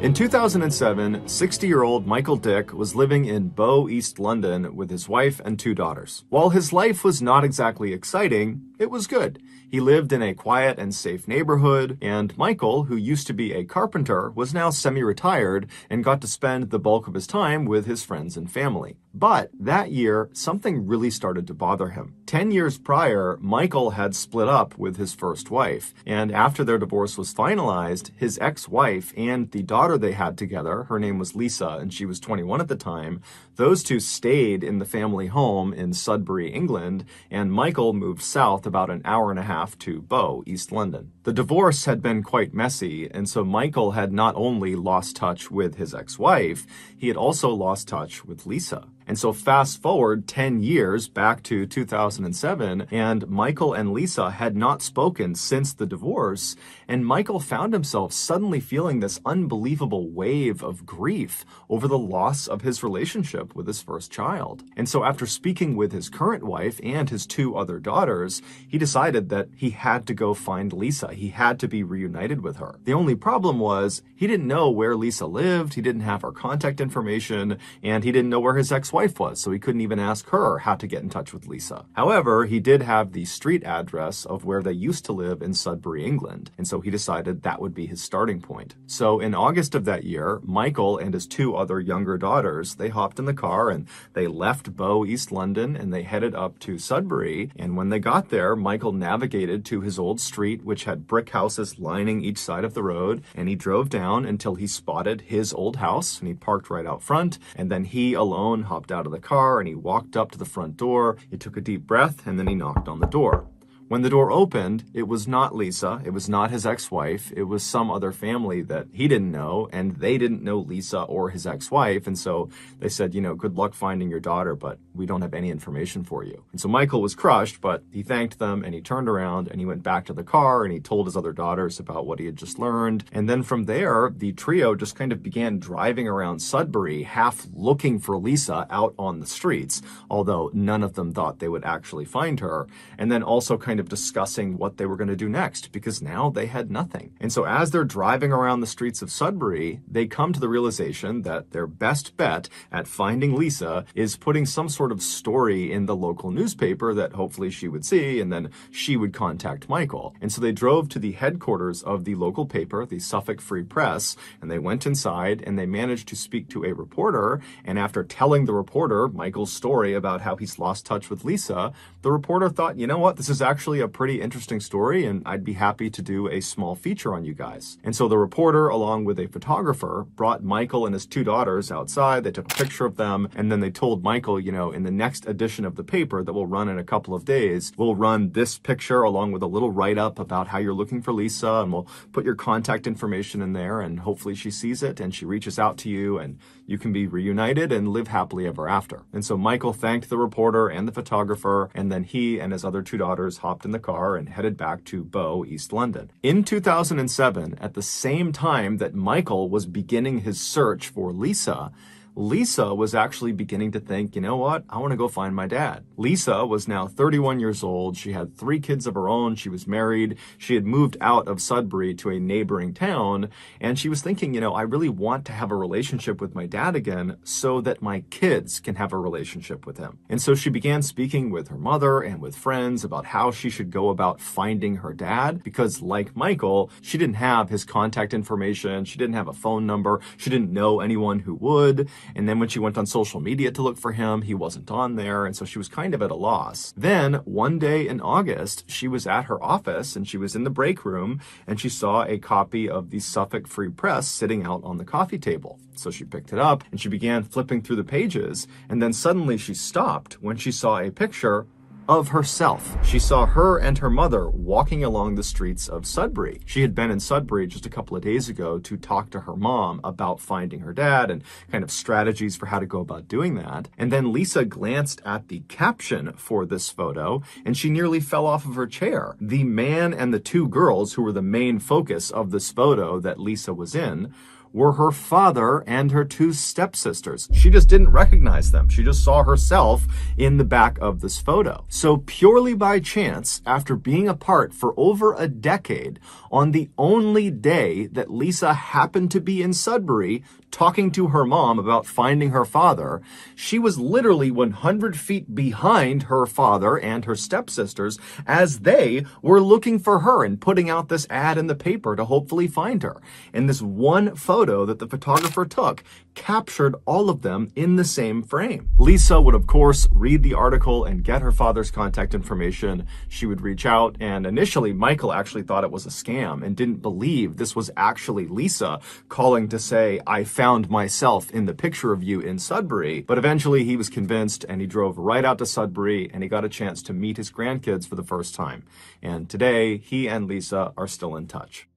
In 2007, 60-year-old Michael Dick was living in Bow, East London with his wife and 2 daughters. While his life was not exactly exciting, it was good. He lived in a quiet and safe neighborhood, and Michael, who used to be a carpenter, was now semi-retired and got to spend the bulk of his time with his friends and family. But that year, something really started to bother him. 10 years prior, Michael had split up with his first wife, and after their divorce was finalized, his ex-wife and the daughter they had together, her name was Lisa, and she was 21 at the time, those two stayed in the family home in Sudbury, England, and Michael moved south about an hour and a half to Bow, East London. The divorce had been quite messy, and so Michael had not only lost touch with his ex-wife, he had also lost touch with Lisa. And so fast forward 10 years back to 2007, and Michael and Lisa had not spoken since the divorce, and Michael found himself suddenly feeling this unbelievable wave of grief over the loss of his relationship with his first child. And so after speaking with his current wife and his two other daughters, he decided that he had to go find Lisa. He had to be reunited with her. The only problem was he didn't know where Lisa lived, he didn't have her contact information, and he didn't know where his ex-wife was, so he couldn't even ask her how to get in touch with Lisa. However, he did have the street address of where they used to live in Sudbury, England, and so he decided that would be his starting point. So in August of that year, Michael and his two other younger daughters, they hopped in the car and they left Bow, East London, and they headed up to Sudbury. And when they got there, Michael navigated to his old street, which had brick houses lining each side of the road, and he drove down until he spotted his old house, and he parked right out front, and then he alone hopped out of the car and he walked up to the front door. He took a deep breath, and then he knocked on the door. When the door opened, it was not Lisa, it was not his ex-wife, it was some other family that he didn't know, and they didn't know Lisa or his ex-wife, and so they said, you know, good luck finding your daughter, but we don't have any information for you. And so Michael was crushed, but he thanked them, and he turned around, and he went back to the car, and he told his other daughters about what he had just learned, and then from there, the trio just kind of began driving around Sudbury, half looking for Lisa out on the streets, although none of them thought they would actually find her, and then also kind of discussing what they were going to do next, because now they had nothing. And so as they're driving around the streets of Sudbury, they come to the realization that their best bet at finding Lisa is putting some sort of story in the local newspaper that hopefully she would see, and then she would contact Michael. And so they drove to the headquarters of the local paper, the Suffolk Free Press, and they went inside and they managed to speak to a reporter. And after telling the reporter Michael's story about how he's lost touch with Lisa, the reporter thought, you know what, this is actually a pretty interesting story, and I'd be happy to do a small feature on you guys. And so the reporter, along with a photographer, brought Michael and his two daughters outside. They took a picture of them, and then they told Michael, you know, in the next edition of the paper that will run in a couple of days, we'll run this picture along with a little write-up about how you're looking for Lisa, and we'll put your contact information in there, and hopefully she sees it and she reaches out to you, and you can be reunited and live happily ever after. And so Michael thanked the reporter and the photographer, and then he and his other two daughters hopped in the car and headed back to Bow, East London. In 2007, at the same time that Michael was beginning his search for Lisa, Lisa was actually beginning to think, you know what, I want to go find my dad. Lisa was now 31 years old. She had 3 kids of her own. She was married. She had moved out of Sudbury to a neighboring town. And she was thinking, you know, I really want to have a relationship with my dad again so that my kids can have a relationship with him. And so she began speaking with her mother and with friends about how she should go about finding her dad, because like Michael, she didn't have his contact information. She didn't have a phone number. She didn't know anyone who would. And then when she went on social media to look for him, he wasn't on there. And so she was kind of at a loss. Then one day in August, she was at her office and she was in the break room and she saw a copy of the Suffolk Free Press sitting out on the coffee table. So she picked it up and she began flipping through the pages. And then suddenly she stopped when she saw a picture of herself. She saw her and her mother walking along the streets of Sudbury. She had been in Sudbury just a couple of days ago to talk to her mom about finding her dad and kind of strategies for how to go about doing that. And then Lisa glanced at the caption for this photo and she nearly fell off of her chair. The man and the 2 girls who were the main focus of this photo that Lisa was in were her father and her 2 stepsisters. She just didn't recognize them. She just saw herself in the back of this photo. So purely by chance, after being apart for over a decade, on the only day that Lisa happened to be in Sudbury talking to her mom about finding her father, she was literally 100 feet behind her father and her stepsisters as they were looking for her and putting out this ad in the paper to hopefully find her. And this one photo that the photographer took captured all of them in the same frame. Lisa would, of course, read the article and get her father's contact information. She would reach out, and initially Michael actually thought it was a scam and didn't believe this was actually Lisa calling to say, I found myself in the picture of you in Sudbury. But eventually he was convinced and he drove right out to Sudbury and he got a chance to meet his grandkids for the first time. And today he and Lisa are still in touch.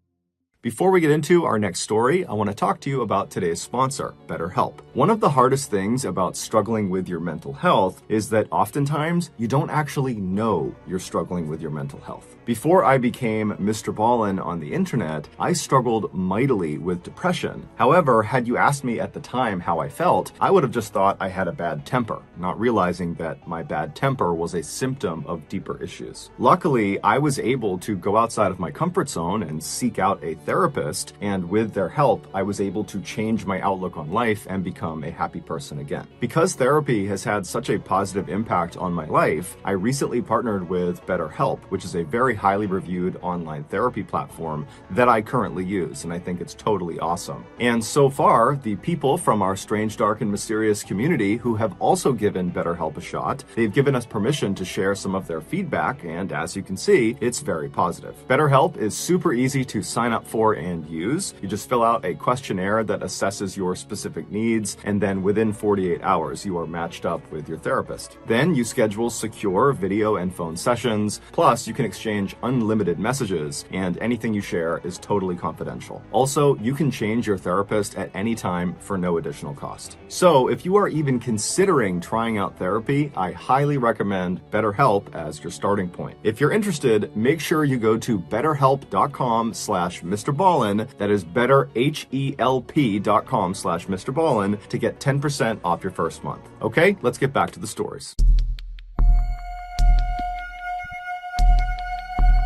Before we get into our next story, I want to talk to you about today's sponsor, BetterHelp. One of the hardest things about struggling with your mental health is that oftentimes you don't actually know you're struggling with your mental health. Before I became Mr. Ballin on the internet, I struggled mightily with depression. However, had you asked me at the time how I felt, I would have just thought I had a bad temper, not realizing that my bad temper was a symptom of deeper issues. Luckily, I was able to go outside of my comfort zone and seek out a therapist, and with their help, I was able to change my outlook on life and become a happy person again. Because therapy has had such a positive impact on my life, I recently partnered with BetterHelp, which is a very highly reviewed online therapy platform that I currently use, and I think it's totally awesome. And so far, the people from our strange, dark, and mysterious community who have also given BetterHelp a shot, they've given us permission to share some of their feedback, and as you can see, it's very positive. BetterHelp is super easy to sign up for and use. You just fill out a questionnaire that assesses your specific needs, and then within 48 hours, you are matched up with your therapist. Then you schedule secure video and phone sessions, plus you can exchange unlimited messages, and anything you share is totally confidential. Also, you can change your therapist at any time for no additional cost. So if you are even considering trying out therapy, I highly recommend BetterHelp as your starting point. If you're interested, make sure you go to betterhelp.com/Mr. Ballin. That is betterhelp.com/Mr. Ballin to get 10% off your first month. Okay, let's get back to the stories.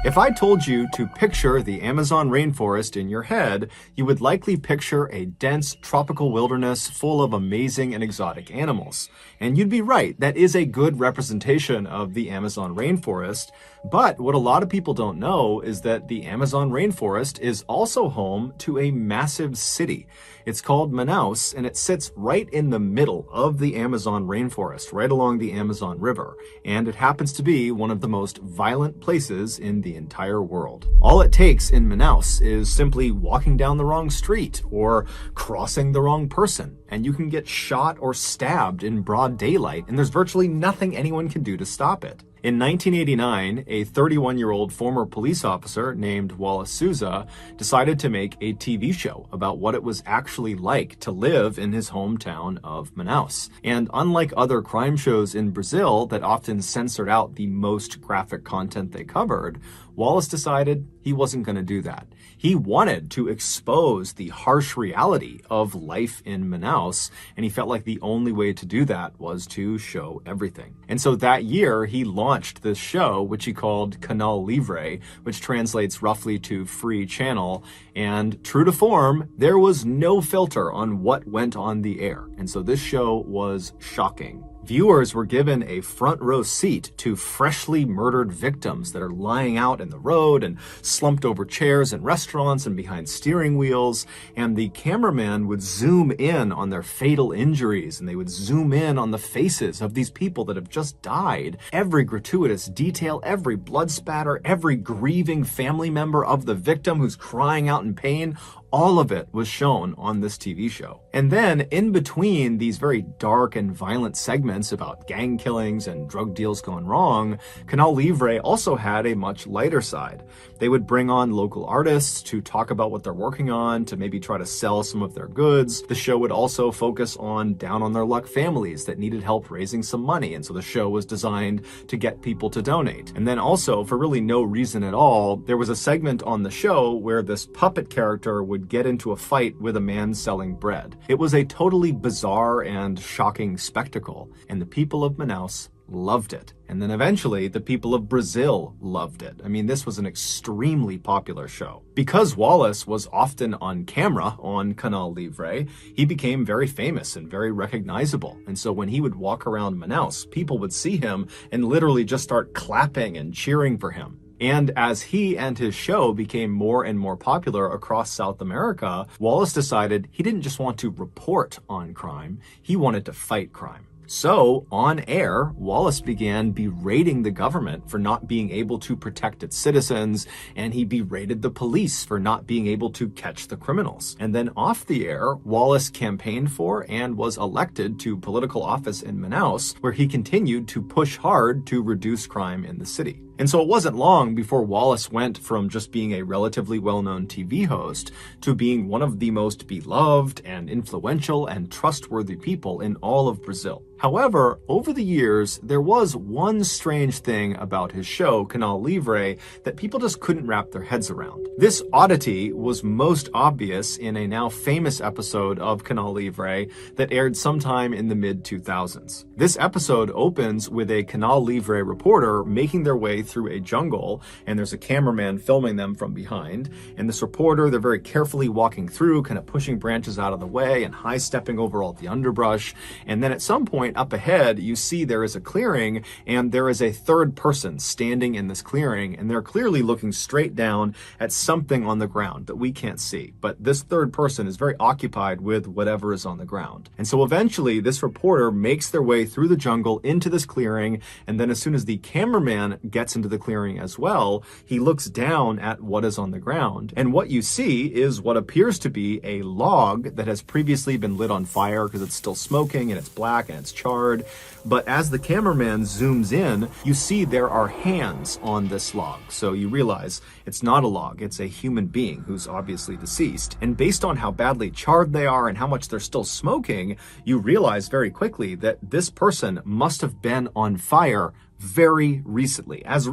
If I told you to picture the Amazon rainforest in your head, you would likely picture a dense tropical wilderness full of amazing and exotic animals. And you'd be right, that is a good representation of the Amazon rainforest. But what a lot of people don't know is that the Amazon rainforest is also home to a massive city. It's called Manaus, and it sits right in the middle of the Amazon rainforest, right along the Amazon River. And it happens to be one of the most violent places in the entire world. All it takes in Manaus is simply walking down the wrong street or crossing the wrong person, and you can get shot or stabbed in broad daylight, and there's virtually nothing anyone can do to stop it. In 1989, a 31-year-old former police officer named Wallace Souza decided to make a TV show about what it was actually like to live in his hometown of Manaus. And unlike other crime shows in Brazil that often censored out the most graphic content they covered, Wallace decided he wasn't going to do that. He wanted to expose the harsh reality of life in Manaus, and he felt like the only way to do that was to show everything. And so that year, he launched this show, which he called Canal Livre, which translates roughly to free channel. And true to form, there was no filter on what went on the air. And so this show was shocking. Viewers were given a front row seat to freshly murdered victims that are lying out in the road and slumped over chairs in restaurants and behind steering wheels. And the cameraman would zoom in on their fatal injuries, and they would zoom in on the faces of these people that have just died. Every gratuitous detail, every blood spatter, every grieving family member of the victim who's crying out in pain, all of it was shown on this TV show. And then in between these very dark and violent segments about gang killings and drug deals gone wrong, Canal Livre also had a much lighter side. They would bring on local artists to talk about what they're working on, to maybe try to sell some of their goods. The show would also focus on down on their luck families that needed help raising some money, and so the show was designed to get people to donate. And then also, for really no reason at all, there was a segment on the show where this puppet character would get into a fight with a man selling bread. It was a totally bizarre and shocking spectacle, and the people of Manaus loved it. And then eventually the people of Brazil loved it. I mean, this was an extremely popular show. Because Wallace was often on camera on Canal Livre, he became very famous and very recognizable. And so when he would walk around Manaus, people would see him and literally just start clapping and cheering for him. And as he and his show became more and more popular across South America, Wallace decided he didn't just want to report on crime, he wanted to fight crime. So, on air, Wallace began berating the government for not being able to protect its citizens, and he berated the police for not being able to catch the criminals. And then off the air, Wallace campaigned for and was elected to political office in Manaus, where he continued to push hard to reduce crime in the city. And so it wasn't long before Wallace went from just being a relatively well-known TV host to being one of the most beloved and influential and trustworthy people in all of Brazil. However, over the years, there was one strange thing about his show, Canal Livre, that people just couldn't wrap their heads around. This oddity was most obvious in a now famous episode of Canal Livre that aired sometime in the mid-2000s. This episode opens with a Canal Livre reporter making their way through a jungle, and there's a cameraman filming them from behind. And this reporter, they're very carefully walking through, kind of pushing branches out of the way and high-stepping over all the underbrush. And then at some point, up ahead, you see there is a clearing, and there is a third person standing in this clearing, and they're clearly looking straight down at something on the ground that we can't see. But this third person is very occupied with whatever is on the ground. And so eventually, this reporter makes their way through the jungle into this clearing, and then as soon as the cameraman gets into the clearing as well, he looks down at what is on the ground. And what you see is what appears to be a log that has previously been lit on fire because it's still smoking and it's black and it's charred. But as the cameraman zooms in, you see there are hands on this log. So you realize it's not a log, it's a human being who's obviously deceased. And based on how badly charred they are and how much they're still smoking, you realize very quickly that this person must have been on fire very recently as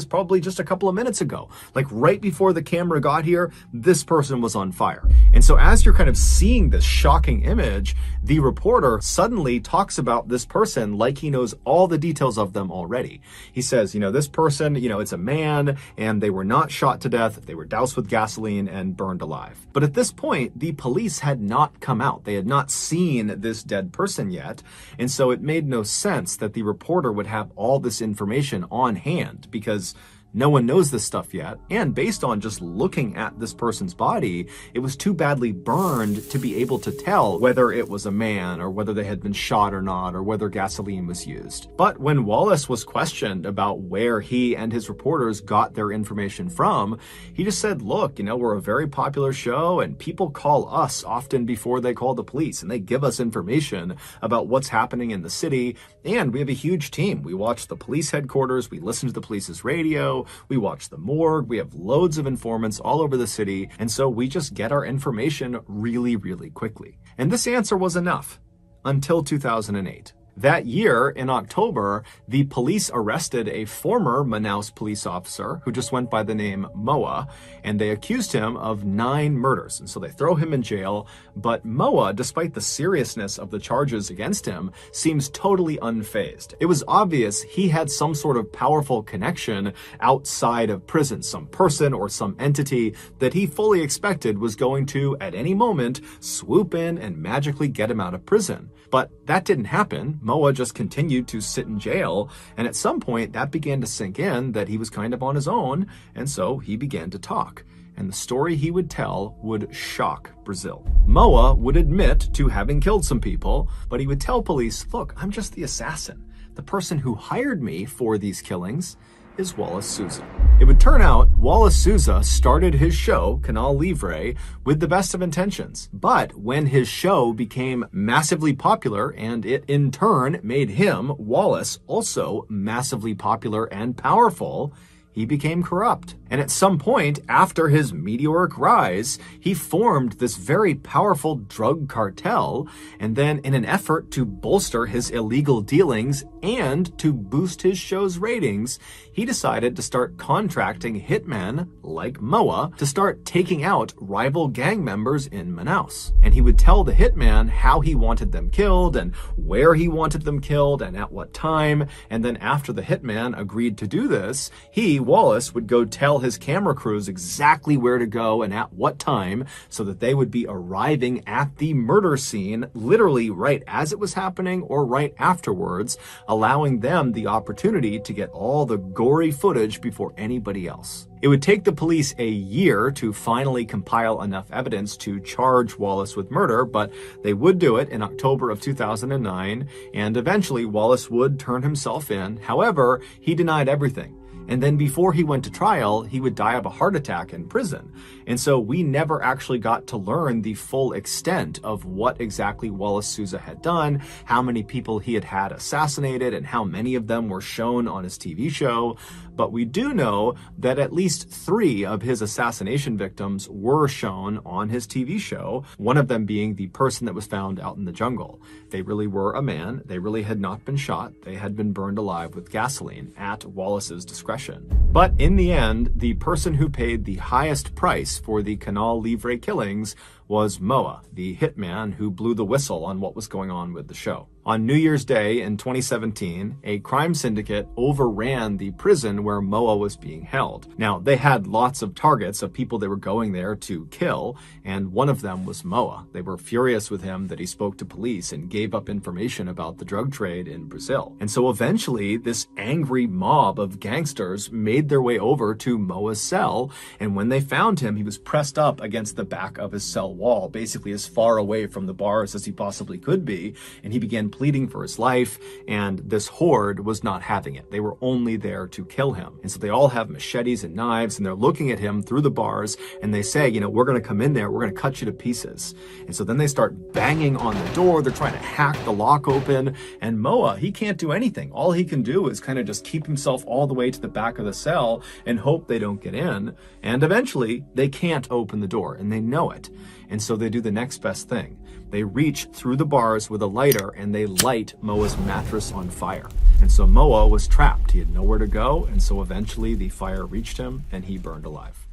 probably just a couple of minutes ago. Like right before the camera got here, this person was on fire. And so as you're kind of seeing this shocking image, the reporter suddenly talks about this person like he knows all the details of them already. He says, this person, it's a man, and they were not shot to death. They were doused with gasoline and burned alive. But at this point, the police had not come out. They had not seen this dead person yet. And so it made no sense that the reporter would have all this information on hand, because no one knows this stuff yet. And based on just looking at this person's body, it was too badly burned to be able to tell whether it was a man or whether they had been shot or not, or whether gasoline was used. But when Wallace was questioned about where he and his reporters got their information from, he just said, look, we're a very popular show and people call us often before they call the police, and they give us information about what's happening in the city. And we have a huge team. We watch the police headquarters, we listen to the police's radio, we watch the morgue, we have loads of informants all over the city, and so we just get our information really, really quickly. And this answer was enough until 2008. That year, in October, the police arrested a former Manaus police officer who just went by the name Moa, and they accused him of 9 murders. And so they throw him in jail. But Moa, despite the seriousness of the charges against him, seems totally unfazed. It was obvious he had some sort of powerful connection outside of prison, some person or some entity that he fully expected was going to, at any moment, swoop in and magically get him out of prison. But that didn't happen. Moa just continued to sit in jail, and at some point that began to sink in that he was kind of on his own, and so he began to talk. And the story he would tell would shock Brazil. Moa would admit to having killed some people, but he would tell police, look, I'm just the assassin. The person who hired me for these killings is Wallace Souza. It would turn out Wallace Souza started his show, Canal Livre, with the best of intentions. But when his show became massively popular, and it in turn made him, Wallace, also massively popular and powerful, he became corrupt. And at some point, after his meteoric rise, he formed this very powerful drug cartel, and then in an effort to bolster his illegal dealings and to boost his show's ratings, he decided to start contracting hitmen like Moa to start taking out rival gang members in Manaus. And he would tell the hitman how he wanted them killed and where he wanted them killed and at what time. And then after the hitman agreed to do this, he, Wallace, would go tell his camera crews exactly where to go and at what time so that they would be arriving at the murder scene literally right as it was happening or right afterwards, allowing them the opportunity to get all the gory footage before anybody else. It would take the police a year to finally compile enough evidence to charge Wallace with murder, but they would do it in October of 2009, and eventually Wallace would turn himself in. However, he denied everything. And then before he went to trial, he would die of a heart attack in prison. And so we never actually got to learn the full extent of what exactly Wallace Souza had done, how many people he had assassinated, and how many of them were shown on his TV show. but we do know that at least 3 of his assassination victims were shown on his TV show, one of them being the person that was found out in the jungle. They really were a man. They really had not been shot. They had been burned alive with gasoline at Wallace's discretion. But in the end, the person who paid the highest price for the Canal Livre killings was Moa, the hitman who blew the whistle on what was going on with the show. On New Year's Day in 2017, a crime syndicate overran the prison where Moa was being held. Now, they had lots of targets of people they were going there to kill, and one of them was Moa. They were furious with him that he spoke to police and gave up information about the drug trade in Brazil. And so eventually, this angry mob of gangsters made their way over to Moa's cell, and when they found him, he was pressed up against the back of his cell wall, basically as far away from the bars as he possibly could be, and he began pleading for his life, and this horde was not having it. They were only there to kill him. And so they all have machetes and knives, and they're looking at him through the bars, and they say, you know, we're going to come in there, we're going to cut you to pieces. And so then they start banging on the door, they're trying to hack the lock open, and Moa, he can't do anything. All he can do is kind of just keep himself all the way to the back of the cell and hope they don't get in. And eventually, they can't open the door, and they know it. And so they do the next best thing. They reach through the bars with a lighter and they light Moa's mattress on fire. And so Moa was trapped. He had nowhere to go, and so eventually the fire reached him and he burned alive.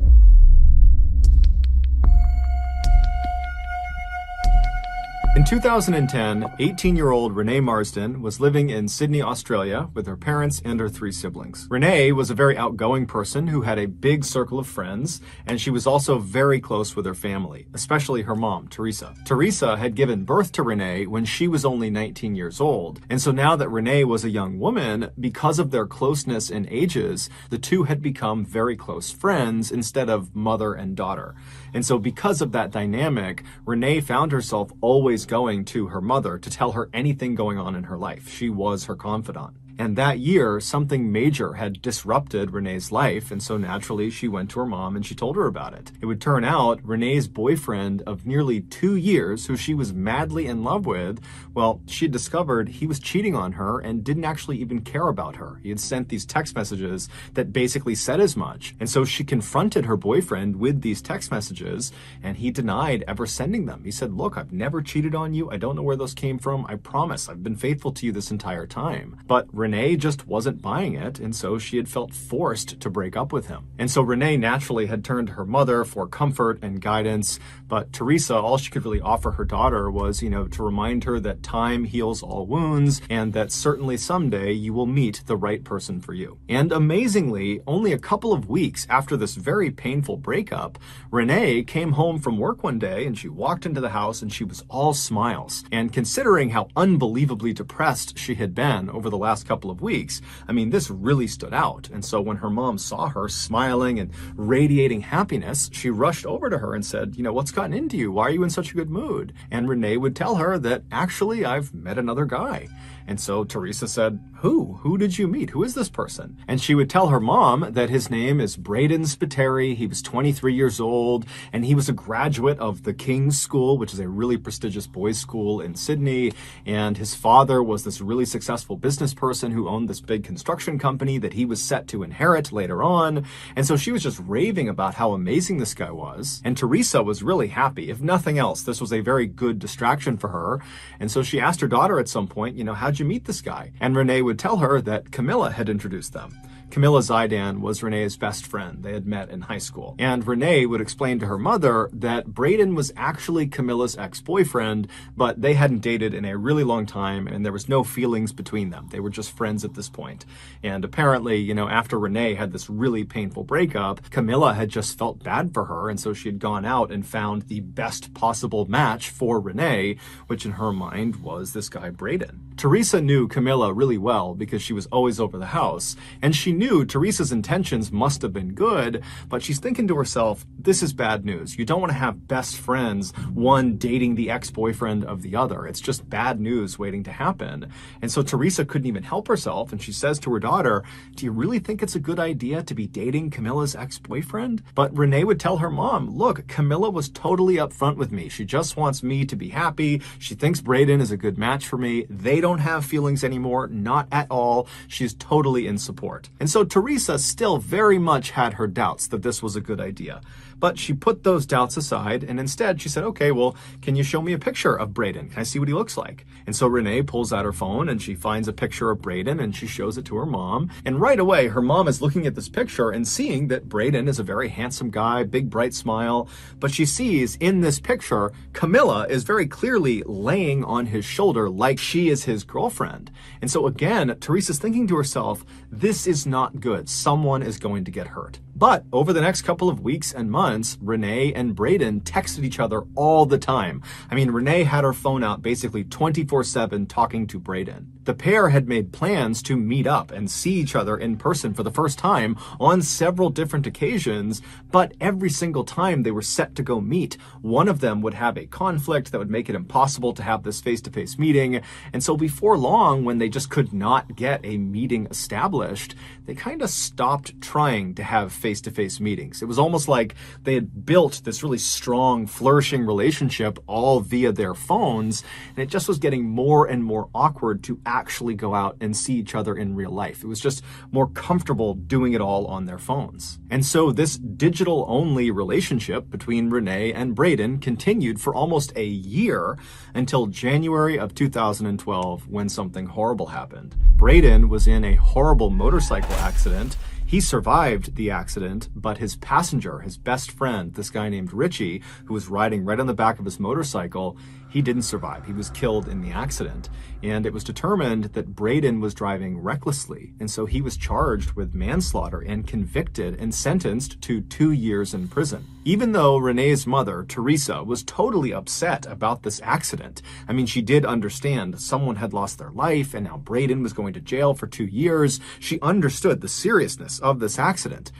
In 2010, 18-year-old Renee Marsden was living in Sydney, Australia with her parents and her 3 siblings. Renee was a very outgoing person who had a big circle of friends, and she was also very close with her family, especially her mom, Teresa. Teresa had given birth to Renee when she was only 19 years old, and so now that Renee was a young woman, because of their closeness in ages, the two had become very close friends instead of mother and daughter. And so because of that dynamic, Renee found herself always going to her mother to tell her anything going on in her life. She was her confidant. And that year, something major had disrupted Renee's life, and so naturally she went to her mom and she told her about it. It would turn out Renee's boyfriend of nearly 2 years, who she was madly in love with, well, she discovered he was cheating on her and didn't actually even care about her. He had sent these text messages that basically said as much. And so she confronted her boyfriend with these text messages, and he denied ever sending them. He said, look, I've never cheated on you. I don't know where those came from. I promise I've been faithful to you this entire time. But Renee just wasn't buying it, and so she had felt forced to break up with him. And so Renee naturally had turned to her mother for comfort and guidance, but Teresa, all she could really offer her daughter was, to remind her that time heals all wounds, and that certainly someday you will meet the right person for you. And amazingly, only a couple of weeks after this very painful breakup, Renee came home from work one day and she walked into the house and she was all smiles. And considering how unbelievably depressed she had been over the last couple of weeks, I mean, this really stood out. And so when her mom saw her smiling and radiating happiness, she rushed over to her and said, what's gotten into you? Why are you in such a good mood? And Renee would tell her that, actually, I've met another guy. And so Teresa said, who? Who did you meet? Who is this person? And she would tell her mom that his name is Braden Spiteri. He was 23 years old, and he was a graduate of the King's School, which is a really prestigious boys' school in Sydney. And his father was this really successful business person who owned this big construction company that he was set to inherit later on. And so she was just raving about how amazing this guy was. And Teresa was really happy. If nothing else, this was a very good distraction for her. And so she asked her daughter at some point, how'd you meet this guy? And Renee would tell her that Camilla had introduced them. Camilla Zaidan was Renee's best friend. They had met in high school. And Renee would explain to her mother that Braden was actually Camilla's ex-boyfriend, but they hadn't dated in a really long time, and there was no feelings between them. They were just friends at this point. And apparently, after Renee had this really painful breakup, Camilla had just felt bad for her, and so she had gone out and found the best possible match for Renee, which in her mind was this guy Braden. Teresa knew Camilla really well because she was always over the house, and she knew Teresa's intentions must have been good, but she's thinking to herself, this is bad news. You don't want to have best friends, one dating the ex-boyfriend of the other. It's just bad news waiting to happen. And so Teresa couldn't even help herself, and she says to her daughter, do you really think it's a good idea to be dating Camilla's ex-boyfriend? But Renee would tell her mom, look, Camilla was totally upfront with me. She just wants me to be happy. She thinks Braden is a good match for me. They don't have feelings anymore, not at all. She's totally in support. And so Teresa still very much had her doubts that this was a good idea. But she put those doubts aside, and instead she said, okay, well, can you show me a picture of Braden? Can I see what he looks like? And so Renee pulls out her phone and she finds a picture of Braden and she shows it to her mom. And right away, her mom is looking at this picture and seeing that Braden is a very handsome guy, big bright smile. But she sees in this picture, Camilla is very clearly laying on his shoulder like she is his girlfriend. And so again, Teresa's thinking to herself, this is not good. Someone is going to get hurt. But over the next couple of weeks and months, Renee and Braden texted each other all the time. I mean, Renee had her phone out basically 24/7 talking to Braden. The pair had made plans to meet up and see each other in person for the first time on several different occasions, but every single time they were set to go meet, one of them would have a conflict that would make it impossible to have this face-to-face meeting. And so before long, when they just could not get a meeting established, they kind of stopped trying to have face-to-face meetings. It was almost like they had built this really strong, flourishing relationship all via their phones, and it just was getting more and more awkward to actually go out and see each other in real life. It was just more comfortable doing it all on their phones. And so this digital-only relationship between Renee and Braden continued for almost a year until January of 2012, when something horrible happened. Braden was in a horrible motorcycle accident. He survived the accident, but his passenger, his best friend, this guy named Richie, who was riding right on the back of his motorcycle, he didn't survive. He was killed in the accident. And it was determined that Braden was driving recklessly. And so he was charged with manslaughter and convicted and sentenced to 2 years in prison. Even though Renee's mother, Teresa, was totally upset about this accident. I mean, she did understand someone had lost their life and now Braden was going to jail for 2 years. She understood the seriousness of this accident.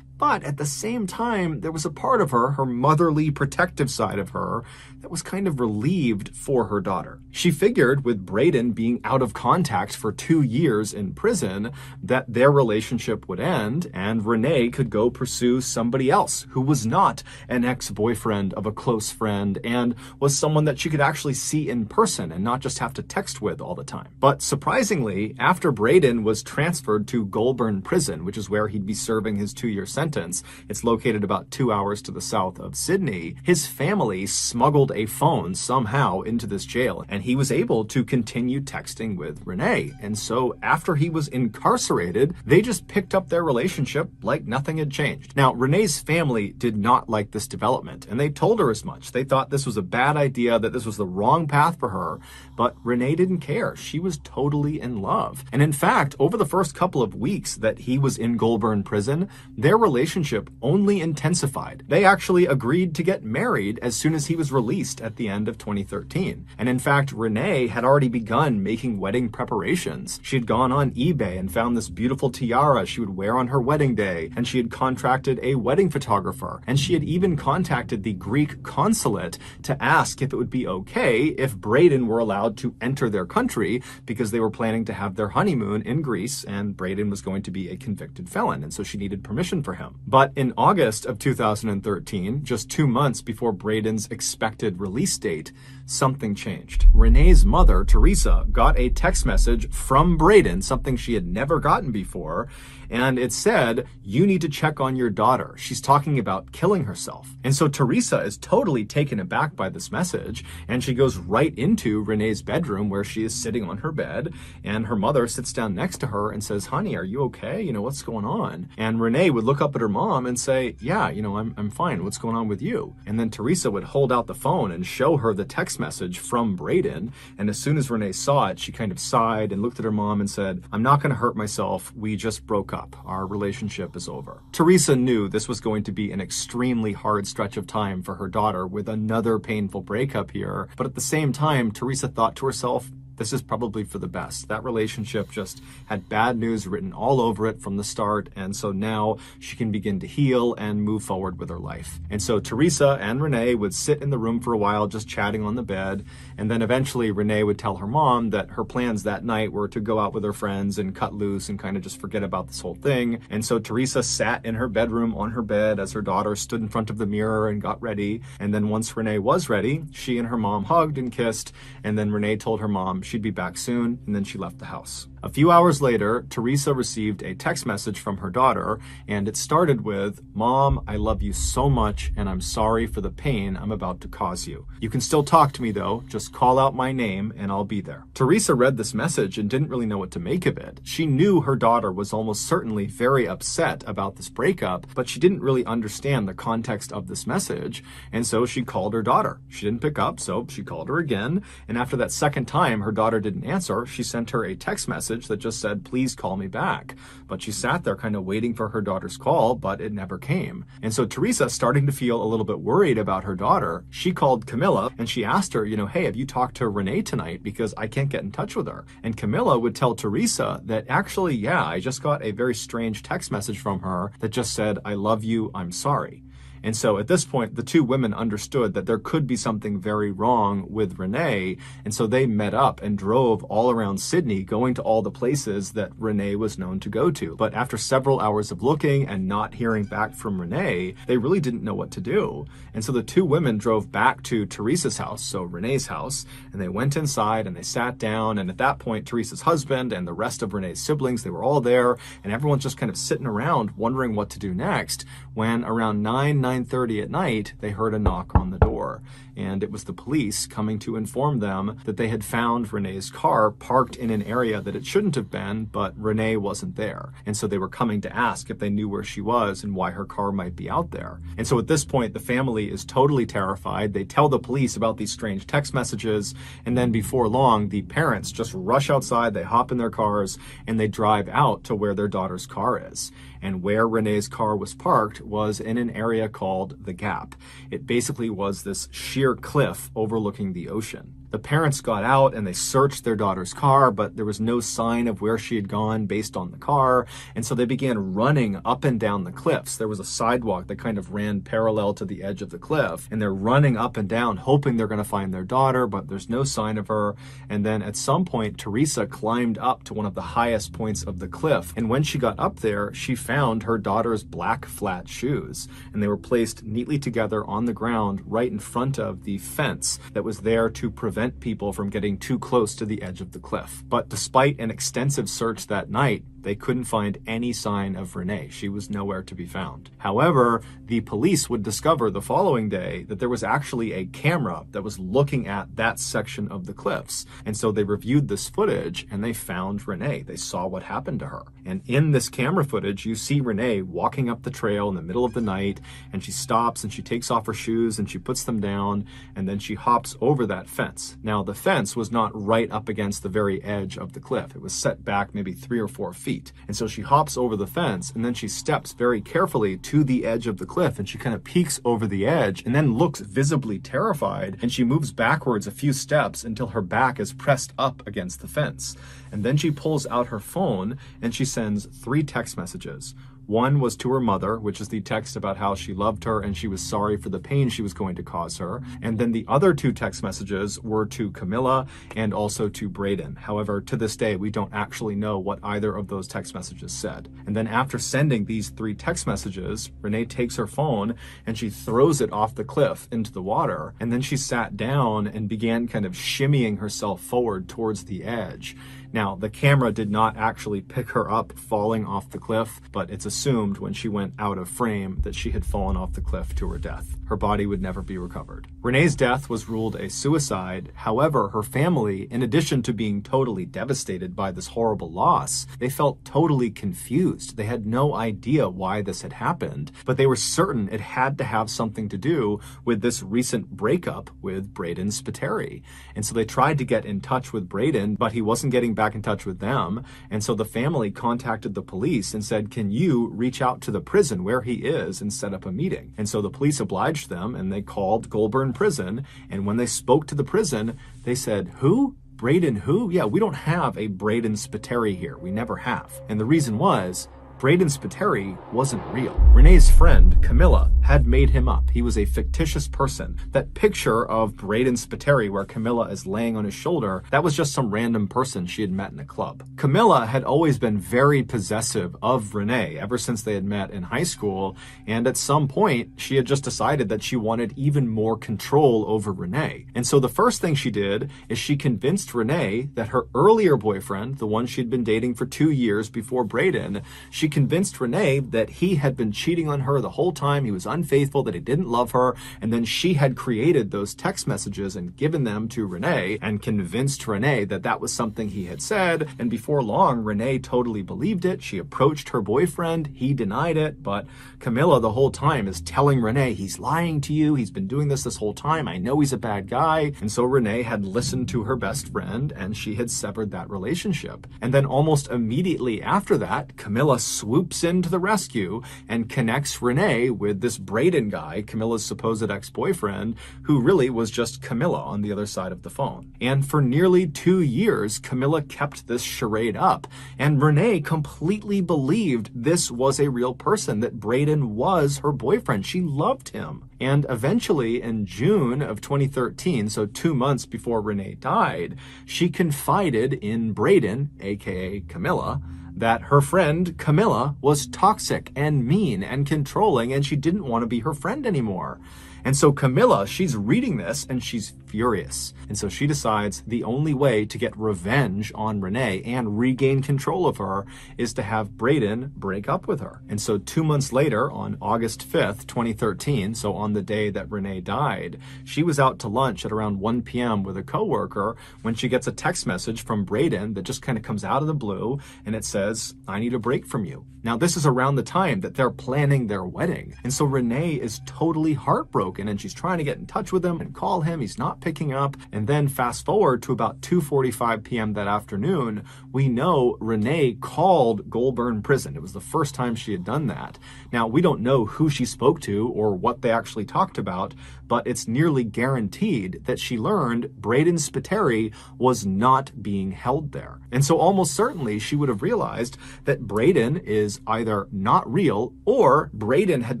But at the same time, there was a part of her, her motherly, protective side of her, that was kind of relieved for her daughter. She figured with Braden being out of contact for 2 years in prison, that their relationship would end and Renee could go pursue somebody else who was not an ex-boyfriend of a close friend and was someone that she could actually see in person and not just have to text with all the time. But surprisingly, after Braden was transferred to Goulburn Prison, which is where he'd be serving his 2-year sentence, it's located about 2 hours to the south of Sydney, his family smuggled a phone somehow into this jail, and he was able to continue texting with Renee. And so after he was incarcerated, they just picked up their relationship like nothing had changed. Now, Renee's family did not like this development, and they told her as much. They thought this was a bad idea, that this was the wrong path for her, but Renee didn't care. She was totally in love. And in fact, over the first couple of weeks that he was in Goulburn Prison, their relationship only intensified. They actually agreed to get married as soon as he was released at the end of 2013. And in fact, Renee had already begun making wedding preparations. She had gone on eBay and found this beautiful tiara she would wear on her wedding day, and she had contracted a wedding photographer, and she had even contacted the Greek consulate to ask if it would be okay if Braden were allowed to enter their country, because they were planning to have their honeymoon in Greece, and Braden was going to be a convicted felon, and so she needed permission for him. But in August of 2013, just 2 months before Braden's expected release date, something changed. Renee's mother, Teresa, got a text message from Braden, something she had never gotten before, and it said, "You need to check on your daughter. She's talking about killing herself." And so Teresa is totally taken aback by this message, and she goes right into Renee's bedroom where she is sitting on her bed, and her mother sits down next to her and says, "Honey, are you okay? You know, what's going on?" And Renee would look up at her mom and say, "Yeah, you know, I'm fine. What's going on with you?" And then Teresa would hold out the phone and show her the text message from Braden, and as soon as Renee saw it, she kind of sighed and looked at her mom and said, "I'm not going to hurt myself. We just broke up. Our relationship is over." Teresa knew this was going to be an extremely hard stretch of time for her daughter with another painful breakup here, but at the same time, Teresa thought to herself, this is probably for the best. That relationship just had bad news written all over it from the start, and so now she can begin to heal and move forward with her life. And so Teresa and Renee would sit in the room for a while just chatting on the bed, and then eventually Renee would tell her mom that her plans that night were to go out with her friends and cut loose and kind of just forget about this whole thing. And so Teresa sat in her bedroom on her bed as her daughter stood in front of the mirror and got ready, and then once Renee was ready, she and her mom hugged and kissed, and then Renee told her mom she'd be back soon, and then she left the house. A few hours later, Teresa received a text message from her daughter, and it started with, "Mom, I love you so much, and I'm sorry for the pain I'm about to cause you. You can still talk to me though, just call out my name and I'll be there." Teresa read this message and didn't really know what to make of it. She knew her daughter was almost certainly very upset about this breakup, but she didn't really understand the context of this message, and so she called her daughter. She didn't pick up, so she called her again, and after that second time her daughter didn't answer, she sent her a text message that just said, "Please call me back." But she sat there kind of waiting for her daughter's call, but it never came. And so Teresa, starting to feel a little bit worried about her daughter, she called Camilla and she asked her, "Hey, have you talked to Renee tonight? Because I can't get in touch with her." And Camilla would tell Teresa that actually, yeah, I just got a very strange text message from her that just said, "I love you, I'm sorry." And so at this point, the two women understood that there could be something very wrong with Renee. And so they met up and drove all around Sydney, going to all the places that Renee was known to go to. But after several hours of looking and not hearing back from Renee, they really didn't know what to do. And so the two women drove back to Teresa's house, so Renee's house, and they went inside and they sat down. And at that point, Teresa's husband and the rest of Renee's siblings, they were all there, and everyone's just kind of sitting around wondering what to do next, when around 9:30 at night, they heard a knock on the door. And it was the police coming to inform them that they had found Renee's car parked in an area that it shouldn't have been, but Renee wasn't there. And so they were coming to ask if they knew where she was and why her car might be out there. And so at this point, the family is totally terrified. They tell the police about these strange text messages, and then before long, the parents just rush outside, they hop in their cars, and they drive out to where their daughter's car is. And where Renee's car was parked was in an area called the Gap. It basically was this sheer cliff overlooking the ocean. The parents got out and they searched their daughter's car, but there was no sign of where she had gone based on the car. And so they began running up and down the cliffs. There was a sidewalk that kind of ran parallel to the edge of the cliff. And they're running up and down, hoping they're going to find their daughter, but there's no sign of her. And then at some point, Teresa climbed up to one of the highest points of the cliff. And when she got up there, she found her daughter's black flat shoes. And they were placed neatly together on the ground right in front of the fence that was there to prevent people from getting too close to the edge of the cliff. But despite an extensive search that night, they couldn't find any sign of Renee. She was nowhere to be found. However, the police would discover the following day that there was actually a camera that was looking at that section of the cliffs. And so they reviewed this footage and they found Renee. They saw what happened to her. And in this camera footage, you see Renee walking up the trail in the middle of the night, and she stops and she takes off her shoes and she puts them down, and then she hops over that fence. Now, the fence was not right up against the very edge of the cliff. It was set back maybe 3 or 4 feet. And so she hops over the fence, and then she steps very carefully to the edge of the cliff, and she kind of peeks over the edge and then looks visibly terrified, and she moves backwards a few steps until her back is pressed up against the fence. And then she pulls out her phone and she sends 3 text messages. One was to her mother, which is the text about how she loved her and she was sorry for the pain she was going to cause her. And then the other 2 text messages were to Camilla and also to Braden. However, to this day, we don't actually know what either of those text messages said. And then after sending these 3 text messages, Renee takes her phone and she throws it off the cliff into the water. And then she sat down and began kind of shimmying herself forward towards the edge. Now, the camera did not actually pick her up falling off the cliff, but it's assumed when she went out of frame that she had fallen off the cliff to her death. Her body would never be recovered. Renee's death was ruled a suicide. However, her family, in addition to being totally devastated by this horrible loss, they felt totally confused. They had no idea why this had happened, but they were certain it had to have something to do with this recent breakup with Braden Spiteri. And so they tried to get in touch with Braden, but he wasn't getting back in touch with them. And so the family contacted the police and said, "Can you reach out to the prison where he is and set up a meeting?" And so the police obliged them and they called Goulburn Prison. And when they spoke to the prison, they said, "Who? Braden who? Yeah, we don't have a Braden Spiteri here. We never have." And the reason was, Braden Spiteri wasn't real. Renee's friend, Camilla, had made him up. He was a fictitious person. That picture of Braden Spiteri where Camilla is laying on his shoulder, that was just some random person she had met in a club. Camilla had always been very possessive of Renee ever since they had met in high school, and at some point, she had just decided that she wanted even more control over Renee. And so the first thing she did is she convinced Renee that her earlier boyfriend, the one she'd been dating for 2 years before Braden, she convinced Renee that he had been cheating on her the whole time, he was unfaithful, that he didn't love her, and then she had created those text messages and given them to Renee and convinced Renee that that was something he had said, and before long, Renee totally believed it. She approached her boyfriend, he denied it, but Camilla the whole time is telling Renee, he's lying to you, he's been doing this whole time, I know he's a bad guy, and so Renee had listened to her best friend and she had severed that relationship. And then almost immediately after that, Camilla swoops in to the rescue and connects Renee with this Braden guy, Camilla's supposed ex-boyfriend, who really was just Camilla on the other side of the phone. And for nearly 2 years, Camilla kept this charade up, and Renee completely believed this was a real person, that Braden was her boyfriend. She loved him. And eventually, in June of 2013, so 2 months before Renee died, she confided in Braden, aka Camilla, that her friend Camilla was toxic and mean and controlling, and she didn't want to be her friend anymore. And so Camilla, she's reading this and she's furious. And so she decides the only way to get revenge on Renee and regain control of her is to have Braden break up with her. And so 2 months later, on August 5th, 2013, so on the day that Renee died, she was out to lunch at around 1 p.m. with a coworker when she gets a text message from Braden that just kind of comes out of the blue, and it says, "I need a break from you." Now, this is around the time that they're planning their wedding. And so Renee is totally heartbroken and she's trying to get in touch with him and call him. He's not picking up. And then fast forward to about 2:45 p.m. that afternoon, we know Renee called Goulburn Prison. It was the first time she had done that. Now, we don't know who she spoke to or what they actually talked about, but it's nearly guaranteed that she learned Braden Spiteri was not being held there. And so almost certainly she would have realized that Braden is either not real or Braden had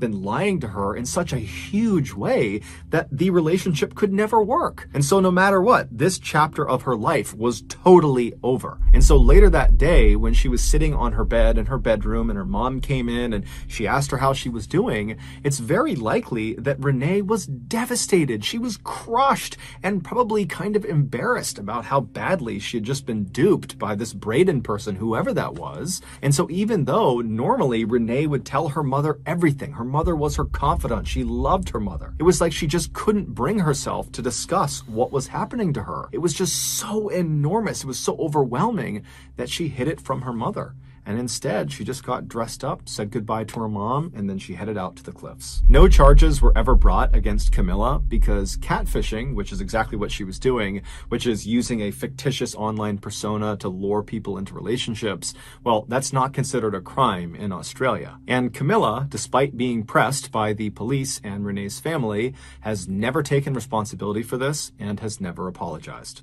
been lying to her in such a huge way that the relationship could never work. And so no matter what, this chapter of her life was totally over. And so later that day, when she was sitting on her bed in her bedroom and her mom came in and she asked her how she was doing, it's very likely that Renee was devastated. She was crushed and probably kind of embarrassed about how badly she had just been duped by this Braden person, whoever that was. And so even though normally Renee would tell her mother everything, her mother was her confidant, she loved her mother, it was like she just couldn't bring herself to discuss what was happening to her. It was just so enormous, it was so overwhelming that she hid it from her mother. And instead, she just got dressed up, said goodbye to her mom, and then she headed out to the cliffs. No charges were ever brought against Camilla because catfishing, which is exactly what she was doing, which is using a fictitious online persona to lure people into relationships, well, that's not considered a crime in Australia. And Camilla, despite being pressed by the police and Renee's family, has never taken responsibility for this and has never apologized.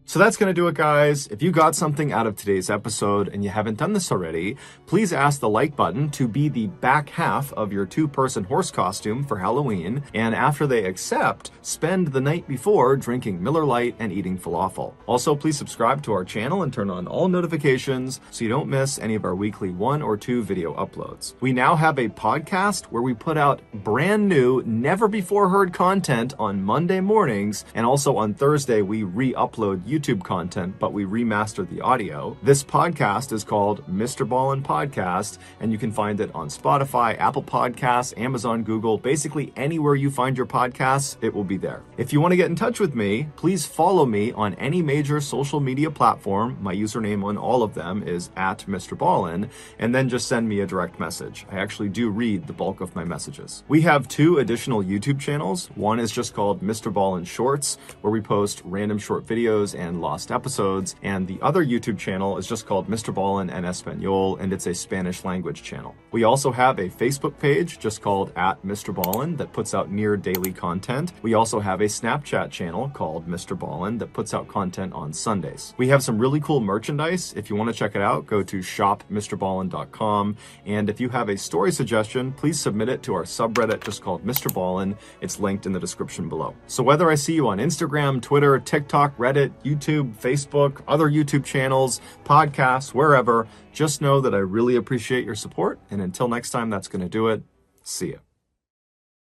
So that's going to do it, guys. If you got something out of today's episode and you haven't done this already, please ask the like button to be the back half of your 2-person horse costume for Halloween. And after they accept, spend the night before drinking Miller Lite and eating falafel. Also, please subscribe to our channel and turn on all notifications so you don't miss any of our weekly 1 or 2 video uploads. We now have a podcast where we put out brand new, never before heard content on Monday mornings. And also on Thursday, we re-upload YouTube content, but we remastered the audio. This podcast is called Mr. Ballin Podcast, and you can find it on Spotify, Apple Podcasts, Amazon, Google, basically anywhere you find your podcasts, it will be there. If you want to get in touch with me, please follow me on any major social media platform. My username on all of them is @MrBallin, and then just send me a direct message. I actually do read the bulk of my messages. We have 2 additional YouTube channels. One is just called Mr. Ballin Shorts, where we post random short videos and lost episodes. And the other YouTube channel is just called Mr. Ballin en Espanol, and it's a Spanish language channel. We also have a Facebook page just called @Mr. Ballin that puts out near daily content. We also have a Snapchat channel called Mr. Ballin that puts out content on Sundays. We have some really cool merchandise. If you want to check it out, go to shopmrballin.com. And if you have a story suggestion, please submit it to our subreddit just called Mr. Ballin. It's linked in the description below. So whether I see you on Instagram, Twitter, TikTok, Reddit, YouTube, Facebook, other YouTube channels, podcasts, wherever, just know that I really appreciate your support. And until next time, that's going to do it. See ya.